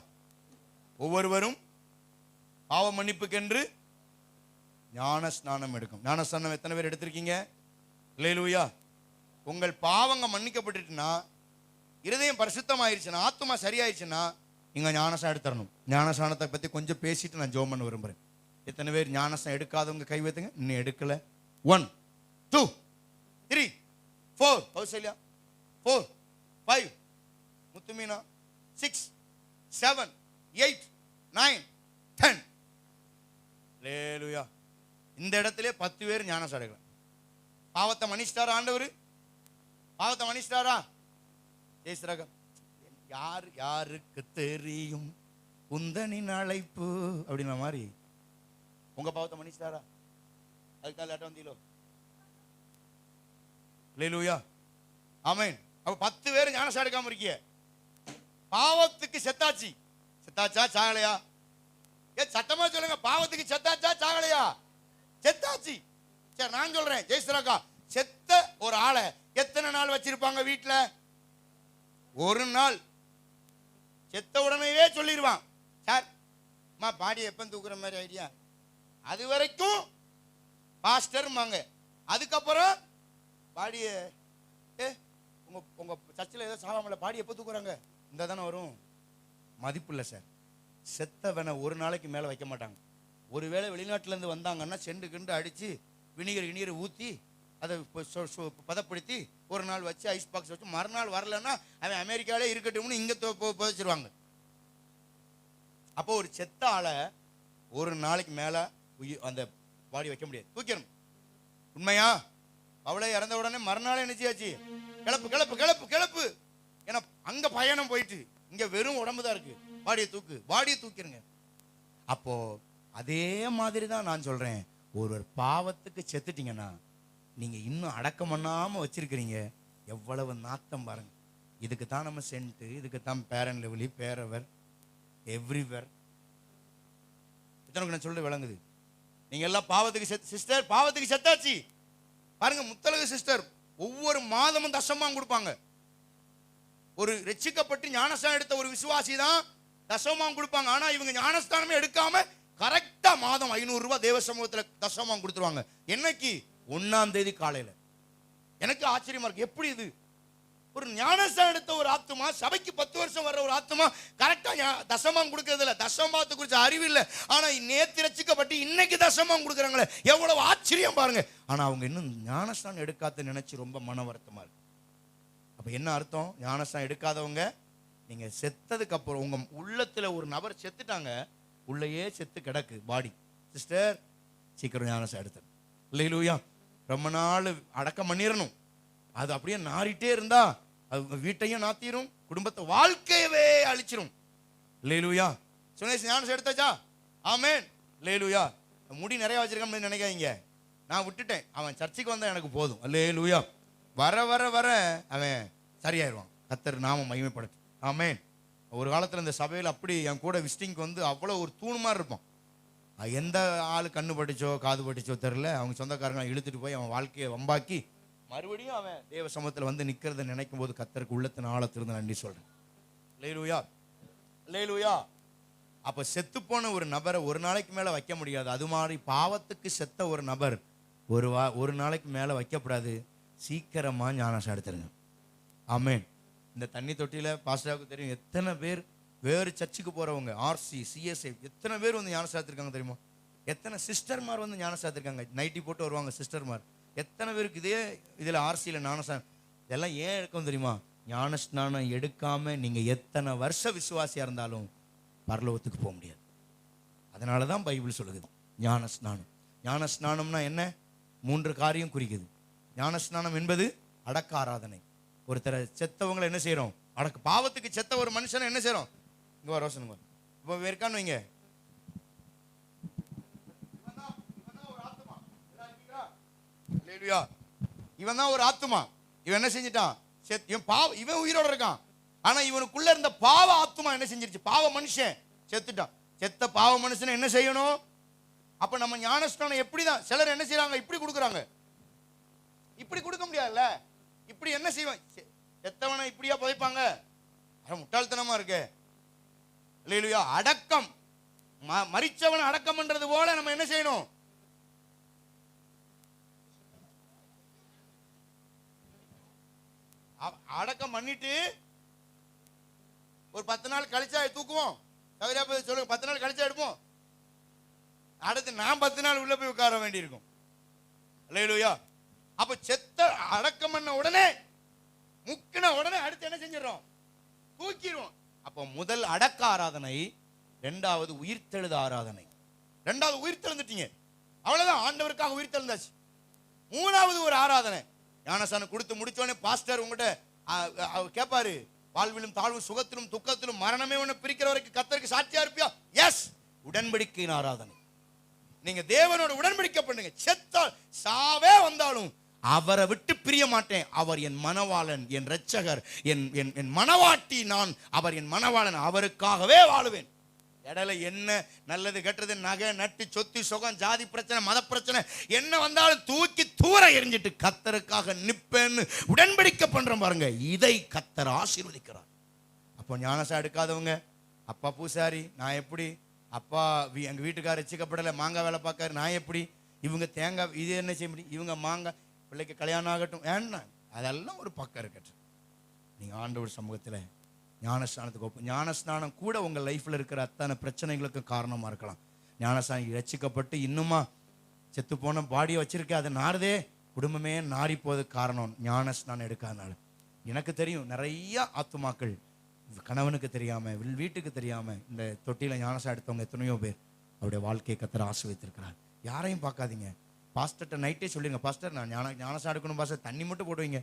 ஒவ்வொருவரும் பாவ மன்னிப்புக்கென்று ஞான ஸ்நானம் எடுக்கும். ஞான ஸ்நானம் எத்தனை பேர் எடுத்திருக்கீங்க? அல்லேலூயா. உங்கள் பாவங்க மன்னிக்கப்பட்டுட்டுனா, இருதயம் பரிசுத்தமாயிருச்சுன்னா, ஆத்துமா சரியாயிருச்சுன்னா நீங்க ஞானஸ்நானம் எடுத்துறணும். ஞானஸ்நானத்தை பத்தி கொஞ்சம் பேசிட்டு நான் ஜெபம் பண்ண விரும்புறேன். எத்தனை பேர் ஞானஸ்நானம் எடுக்காதவங்க கை வைத்துங்க. இன்னும் எடுக்கல. 1 2 3 4 கௌசல்யா 4 5 முத்துமீனா 6 7 8 9 10. அல்லேலூயா. இந்த இடத்திலே 10 பேர் ஞானஸ்நானம் எடுக்கலாம். பாவத்தை மன்னிச்சிட்டாரா ஆண்டவர்? பாவத்தை மன்னிச்சிட்டாரா? ஜெயஸ்ரகா, யாருக்கு தெரியும் குந்தனின் அழைப்பு அப்படின்ற மாதிரி உங்க பாவத்தை மன்னிச்சிட்டாரா? அதுக்காக லேட்டா வந்தீங்களோ? அல்லேலூயா, ஆமென். அப்ப 10 பேர் ஞானஸ்நானம் எடுக்காம இருக்கீங்க. பாவத்துக்கு செத்தாச்சு. செத்தாச்சா சாகலையா? சத்தமா சொல்லுங்க. பாவத்துக்கு செத்தாச்சா சாகலையா? செத்தாச்சு. சரி, நான் சொல்றேன் ஜெயஸ்ரகா, செத்த ஒரு ஆளை எத்தனை நாள் வச்சிருப்பாங்க வீட்டுல? ஒரு நாள். செத்த உடனேயே சொல்லிடுவான், சார் அம்மா பாடி எப்ப தூக்குற மாதிரி ஐடியா. அது வரைக்கும் பாஸ்டர் மாங்க. அதுக்கப்புறம் பாடிய உங்க சர்ச்சில் ஏதோ சாவாமல பாடி எப்போ தூக்குறாங்க? இந்த தானே வரும். மதிப்பு இல்லை சார். செத்தவனை ஒரு நாளைக்கு மேலே வைக்க மாட்டாங்க. ஒருவேளை வெளிநாட்டிலேருந்து வந்தாங்கன்னா செண்டு கிண்டு அடித்து வினிகர் ஊற்றி அதை பதப்படுத்தி ஒரு நாள் வச்சு ஐஸ் பாக்ஸ் வச்சு மறுநாள் வரலன்னா அவன் அமெரிக்காவிலே இருக்கட்டும்னு இங்கே புதைச்சிருவாங்க. அப்போ ஒரு செத்த ஆளை ஒரு நாளைக்கு மேலே அந்த பாடி வைக்க முடியாது, தூக்கிடணும். உண்மையா? அவளை இறந்த உடனே மறுநாள் என்னச்சியாச்சு, கிளப்பு கிளப்பு கிளப்பு கிளப்பு. ஏன்னா அங்க பயணம் போயிட்டு இங்க வெறும் உடம்பு தான் இருக்கு. பாடியை தூக்கிருங்க. அப்போ அதே மாதிரி தான் நான் சொல்றேன், ஒரு பாவத்துக்கு செத்துட்டீங்கன்னா நீங்க இன்னும் அடக்கம் பண்ணாம வச்சிருக்கிறீங்க. எவ்வளவு நாத்தம் பாருங்க. இதுக்கு தான் நம்ம சென்ட், இதுக்கு தான் பேரன் லெவலி, பேரவர் எவ்ரிவேர். இத்தனை நான் சொல்ல விளங்குது. நீங்க எல்லாம் பாவத்துக்கு சிஸ்டர், பாவத்துக்கு செத்தாச்சு. பாருங்க, முத்தலகு சிஸ்டர் ஒவ்வொரு மாதமும் தசமாம் கொடுப்பாங்க. ஒரு ரட்சிக்கப்பட்டு ஞானஸ்தானம் எடுத்த ஒரு விசுவாசி தான் தசமாம் கொடுப்பாங்க. ஆனா இவங்க ஞானஸ்தானமே எடுக்காம கரெக்டா மாதம் 500 ரூபாய் தேவ சமூகத்துல தசமாம் கொடுத்துருவாங்க. என்னைக்கு? 1ஆம் தேதி காலையில. எனக்கு ஆச்சரியமா இருக்கு, எப்படி இது? ஒரு ஞானஸ்தானம் எடுத்த ஒரு ஆத்துமா, சபைக்கு 10 வருஷம் வர்ற ஒரு ஆத்துமா கரெக்டா தசமாம் கொடுக்கறது இல்ல. தசமாத்தை குறிச்ச அறிவு இல்லை. ஆனா நேத்து ரட்சிக்கப்பட்டு இன்னைக்கு தசமாம் கொடுக்குறாங்களே, எவ்வளவு ஆச்சரியம் பாருங்க. ஆனா அவங்க இன்னும் ஞானஸ்தானம் எடுக்காத நினைச்சு ரொம்ப மன வருத்தமா இருக்கு. அப்போ என்ன அர்த்தம்? ஞானஸ்நானம் எடுக்காதவங்க, நீங்க செத்ததுக்கு அப்புறம் உங்க உள்ளத்துல ஒரு நபர் செத்துட்டாங்க, உள்ளேயே செத்து கிடக்கு பாடி, சிஸ்டர் சீக்கிரம் ஞானஸ்நானம் எடுத்து. அல்லேலூயா. ரொம்ப நாள் அடக்கம் பண்ணிடணும். அது அப்படியே நாறிட்டே இருந்தா அது வீட்டையும் நாத்திரும், குடும்பத்தை வாழ்க்கையவே அழிச்சிரும். அல்லேலூயா. சுனேஷ் ஞானஸ்நானம் எடுத்தாச்சா? ஆமென். அல்லேலூயா. முடி நிறைய வச்சிருக்கேன்னு நினைக்காதீங்க, நான் விட்டுட்டேன். அவன் சர்ச்சுக்கு வந்தா எனக்கு போதும். அல்லேலூயா. வர வர வர அவன் சரியாயிருவான். கர்த்தர் நாமம் மகிமைப்படுத்து. ஆமென். ஒரு காலத்தில் இந்த சபையில் அப்படி என் கூட விசிட்டிங்க்கு வந்து அவ்வளோ ஒரு தூண் மாதிரி இருப்பான். எந்த ஆள் கண்ணு பட்டுச்சோ காது பட்டுச்சோ தெரில, அவங்க சொந்தக்காரங்களை இழுத்துட்டு போய் அவன் வாழ்க்கையை வம்பாக்கி மறுபடியும் அவன் தேவ சமூகத்தில் வந்து நிற்கிறத நினைக்கும் போது கர்த்தருக்கு உள்ளத்தின் ஆழத்திலிருந்து நன்றி சொல்றேன். அல்லேலூயா. அல்லேலூயா. அப்போ செத்துப்போன ஒரு நபரை ஒரு நாளைக்கு மேலே வைக்க முடியாது. அது மாதிரி பாவத்துக்கு செத்த ஒரு நபர் ஒரு நாளைக்கு மேலே வைக்கப்படாது. சீக்கிரமாக ஞானஸ்நானம் எடுத்துருங்க. ஆமென். இந்த தண்ணி தொட்டியில் பாஸ்டராவுக்கு தெரியும் எத்தனை பேர் வேறு சர்ச்சுக்கு போகிறவங்க, ஆர்சி சிஎஸ்ஐ எத்தனை பேர் வந்து ஞானஸ்நானம் எடுத்திருக்காங்க தெரியுமா? எத்தனை சிஸ்டர்மார் வந்து ஞானஸ்நானம் எடுத்திருக்காங்க, நைட்டி போட்டு வருவாங்க சிஸ்டர்மார். எத்தனை பேருக்கு இதில் ஆர்சியில் ஞானஸ்நானம் இதெல்லாம் ஏன் எடுக்கும் தெரியுமா? ஞானஸ்நானம் எடுக்காம நீங்கள் எத்தனை வருஷ விசுவாசியாக இருந்தாலும் பரலோகத்துக்கு போக முடியாது. அதனால தான் பைபிள் சொல்லுது ஞானஸ்நானம். ஞானஸ்நானம்னா என்ன? 3 காரியம் குறிக்குது. ஞானஸ்நானம் என்பது அடக்க ஆராதனை. ஒருத்தரை செத்தவங்களை என்ன செய்யறோம்? பாவத்துக்கு செத்த ஒரு மனுஷனை என்ன செய்யறோம்? இங்க வர ரோஷனுங்க இப்போ இருக்கான்னு வைங்க, இவன் தான் ஒரு ஆத்துமா. இவன் என்ன செஞ்சிட்டான்? இவன் உயிரோட இருக்கான், ஆனா இவனுக்குள்ள இருந்த பாவ ஆத்துமா என்ன செஞ்சிருச்சு? பாவ மனுஷன் செத்துட்டான். செத்த பாவ மனுஷனை என்ன செய்யணும்? அப்ப நம்ம ஞானஸ்நானம் எப்படிதான் சிலர் என்ன செய்யறாங்க? இப்படி கொடுக்குறாங்க. இப்படி கொடுக்க முடியாதுல்ல. இப்படி என்ன செய்வான்? செத்தவனை இப்படியா புதைப்பாங்க? முட்டாள்தனமா இருக்கு. அல்லேலூயா. அடக்கம், மரிச்சவனை அடக்கம் பண்றது போல நம்ம என்ன செய்யணும்? அடக்கம் பண்ணிட்டு ஒரு 10 நாள் கழிச்சா தூக்குவோம். சொல்லுங்க, 10 நாள் கழிச்சா எடுப்போம். அடுத்து நான் 10 நாள் உள்ள போய் உட்கார வேண்டி இருக்கும். அல்லேலூயா. அப்ப செத்த அடக்கம் பண்ண உடனே முக்கின உடனே அடுத்து என்ன செஞ்சிடறோம்? தூக்கிடுவோம். அப்ப முதல் அடக்க ஆராதனை, 2வது உயிர்த்தெழுத ஆராதனை. 2வது உயிர்த்தெழுந்துட்டீங்க, அவ்வளவுதான், ஆண்டவருக்காக உயிர்த்தெழுந்தாச்சு. 3வது ஒரு ஆராதனை. ஞானஸ்நானம் கொடுத்து முடிச்சோடனே பாஸ்டர் உங்கள்கிட்ட கேட்பாரு, வாழ்விலும் தாழ்வும் சுகத்திலும் துக்கத்திலும் மரணமே ஒன்று பிரிக்கிற வரைக்கும் கர்த்தருக்கு சாட்சியா இருப்பியா? எஸ். உடன்படிக்கையின் ஆராதனை. நீங்க தேவனோட உடன்படிக்கை பண்ணுங்க. செத்தால் சாவே வந்தாலும் அவரை விட்டு பிரிய மாட்டேன். அவர் என் மணவாளன், என் இரட்சகர், என் மணவாட்டி, நான் அவர் என் மணவாளன், அவருக்காகவே வாழுவேன். இடையில என்ன நல்லது கெட்டது, நகை நட்டு சொத்து சுகம் ஜாதி பிரச்சனை மத பிரச்சனை என்ன வந்தாலும் தூக்கி தூர எரிஞ்சிட்டு கர்த்தருக்காக நிப்பேன்னு உடன்படிக்கை பண்றோம் பாருங்க. இதை கர்த்தர் ஆசீர்வதிக்கிறார். அப்போ ஞானஸ்நானம் எடுக்காதவங்க, அப்பா பூசாரி நான் எப்படி, அப்பா எங்க வீட்டுக்காரர் ரட்சிக்கப்படலை, மாங்காய் வேலை பார்க்காரு நான் எப்படி, இவங்க தேங்காய் இது என்ன செய்ய முடியும், இவங்க மாங்காய், பிள்ளைக்கு கல்யாணம் ஆகட்டும், ஏன்னா அதெல்லாம் ஒரு பக்கம் இருக்கட்டும். நீங்க ஆண்டவர் சமூகத்தில் ஞானஸ்நானத்துக்கு ஞானஸ்நானம் கூட உங்கள் லைஃப்பில் இருக்கிற அத்தனை பிரச்சனைகளுக்கு காரணமாக இருக்கலாம். ஞானஸ்நானம் ரட்சிக்கப்பட்டு இன்னுமா செத்து போன பாடியை வச்சிருக்க, அதை நாறுதே, குடும்பமே நாரி போவதுக்கு காரணம் ஞானஸ்நானம் எடுக்காதனால. எனக்கு தெரியும் நிறைய ஆத்துமாக்கள் கணவனுக்கு தெரியாம, வீட்டுக்கு தெரியாம இந்த தொட்டியில ஞானஸ்நானம் எடுத்தவங்க எத்தனையோ பேர் அவருடைய வாழ்க்கையை கர்த்தர் ஆசீர்வதித்திருக்கிறார். யாரையும் பார்க்காதீங்க. பாஸ்டர்கிட்ட நைட்டே சொல்லுங்க, பாஸ்டர் நான் ஞானஸ்நானம் எடுக்கணும் பாஸ்டர், தண்ணி மட்டும் போடுவீங்க.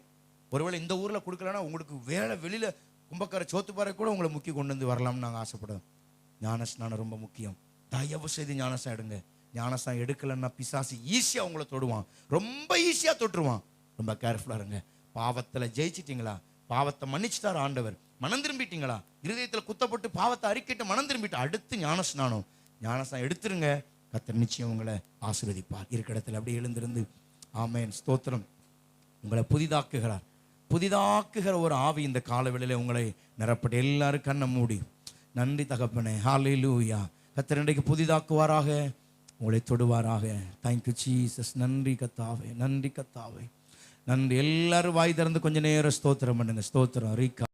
ஒருவேளை இந்த ஊரில் கொடுக்கலன்னா உங்களுக்கு வேலை வெளியில் கும்பக்கார சோத்துப்பாறை கூட உங்களை முக்கி கொண்டு வந்து வரலாம்னு நாங்கள் ஆசைப்படுவோம். ஞானஸ்நானம் ரொம்ப முக்கியம். தயவு செய்து ஞானஸ்நானம் எடுங்க. ஞானஸ்நானம் எடுக்கலைன்னா பிசாசு ஈஸியாக உங்களை தொடுவான், ரொம்ப ஈஸியாக தொட்டுருவான். ரொம்ப கேர்ஃபுல்லாக இருங்க. பாவத்தில் ஜெயிச்சிட்டிங்களா? பாவத்தை மன்னிச்சுட்டார் ஆண்டவர். மனம் திரும்பிட்டீங்களா? இருதயத்தில் குத்தப்பட்டு பாவத்தை அறிக்கிட்டு மனம் திரும்பிட்டு அடுத்து ஞானஸ்நானம் எடுத்துருங்க. கர்த்தர் நிச்சயம் உங்களை ஆசீர்வதிப்பார். இருக்கிற இடத்துல அப்படியே எழுந்திருந்து ஆமென் ஸ்தோத்திரம். உங்களை புதிதாக்குகிற ஒரு ஆவி இந்த காலவெளியில உங்களை நிரப்பட்டு எல்லாரும் கண்ணை மூடி நன்றி தகப்பனே, ஹல்லேலூயா. கர்த்தர் இன்றைக்கு புதிதாக்குவாராக, உங்களை தொடுவாராக. Thank you Jesus. நன்றி கர்த்தாவே, நன்றி கர்த்தாவே, நன்றி. எல்லாரும் வாய் திறந்து கொஞ்ச நேரம் ஸ்தோத்திரம் பண்ணுங்க. ஸ்தோத்திரம். ரீகா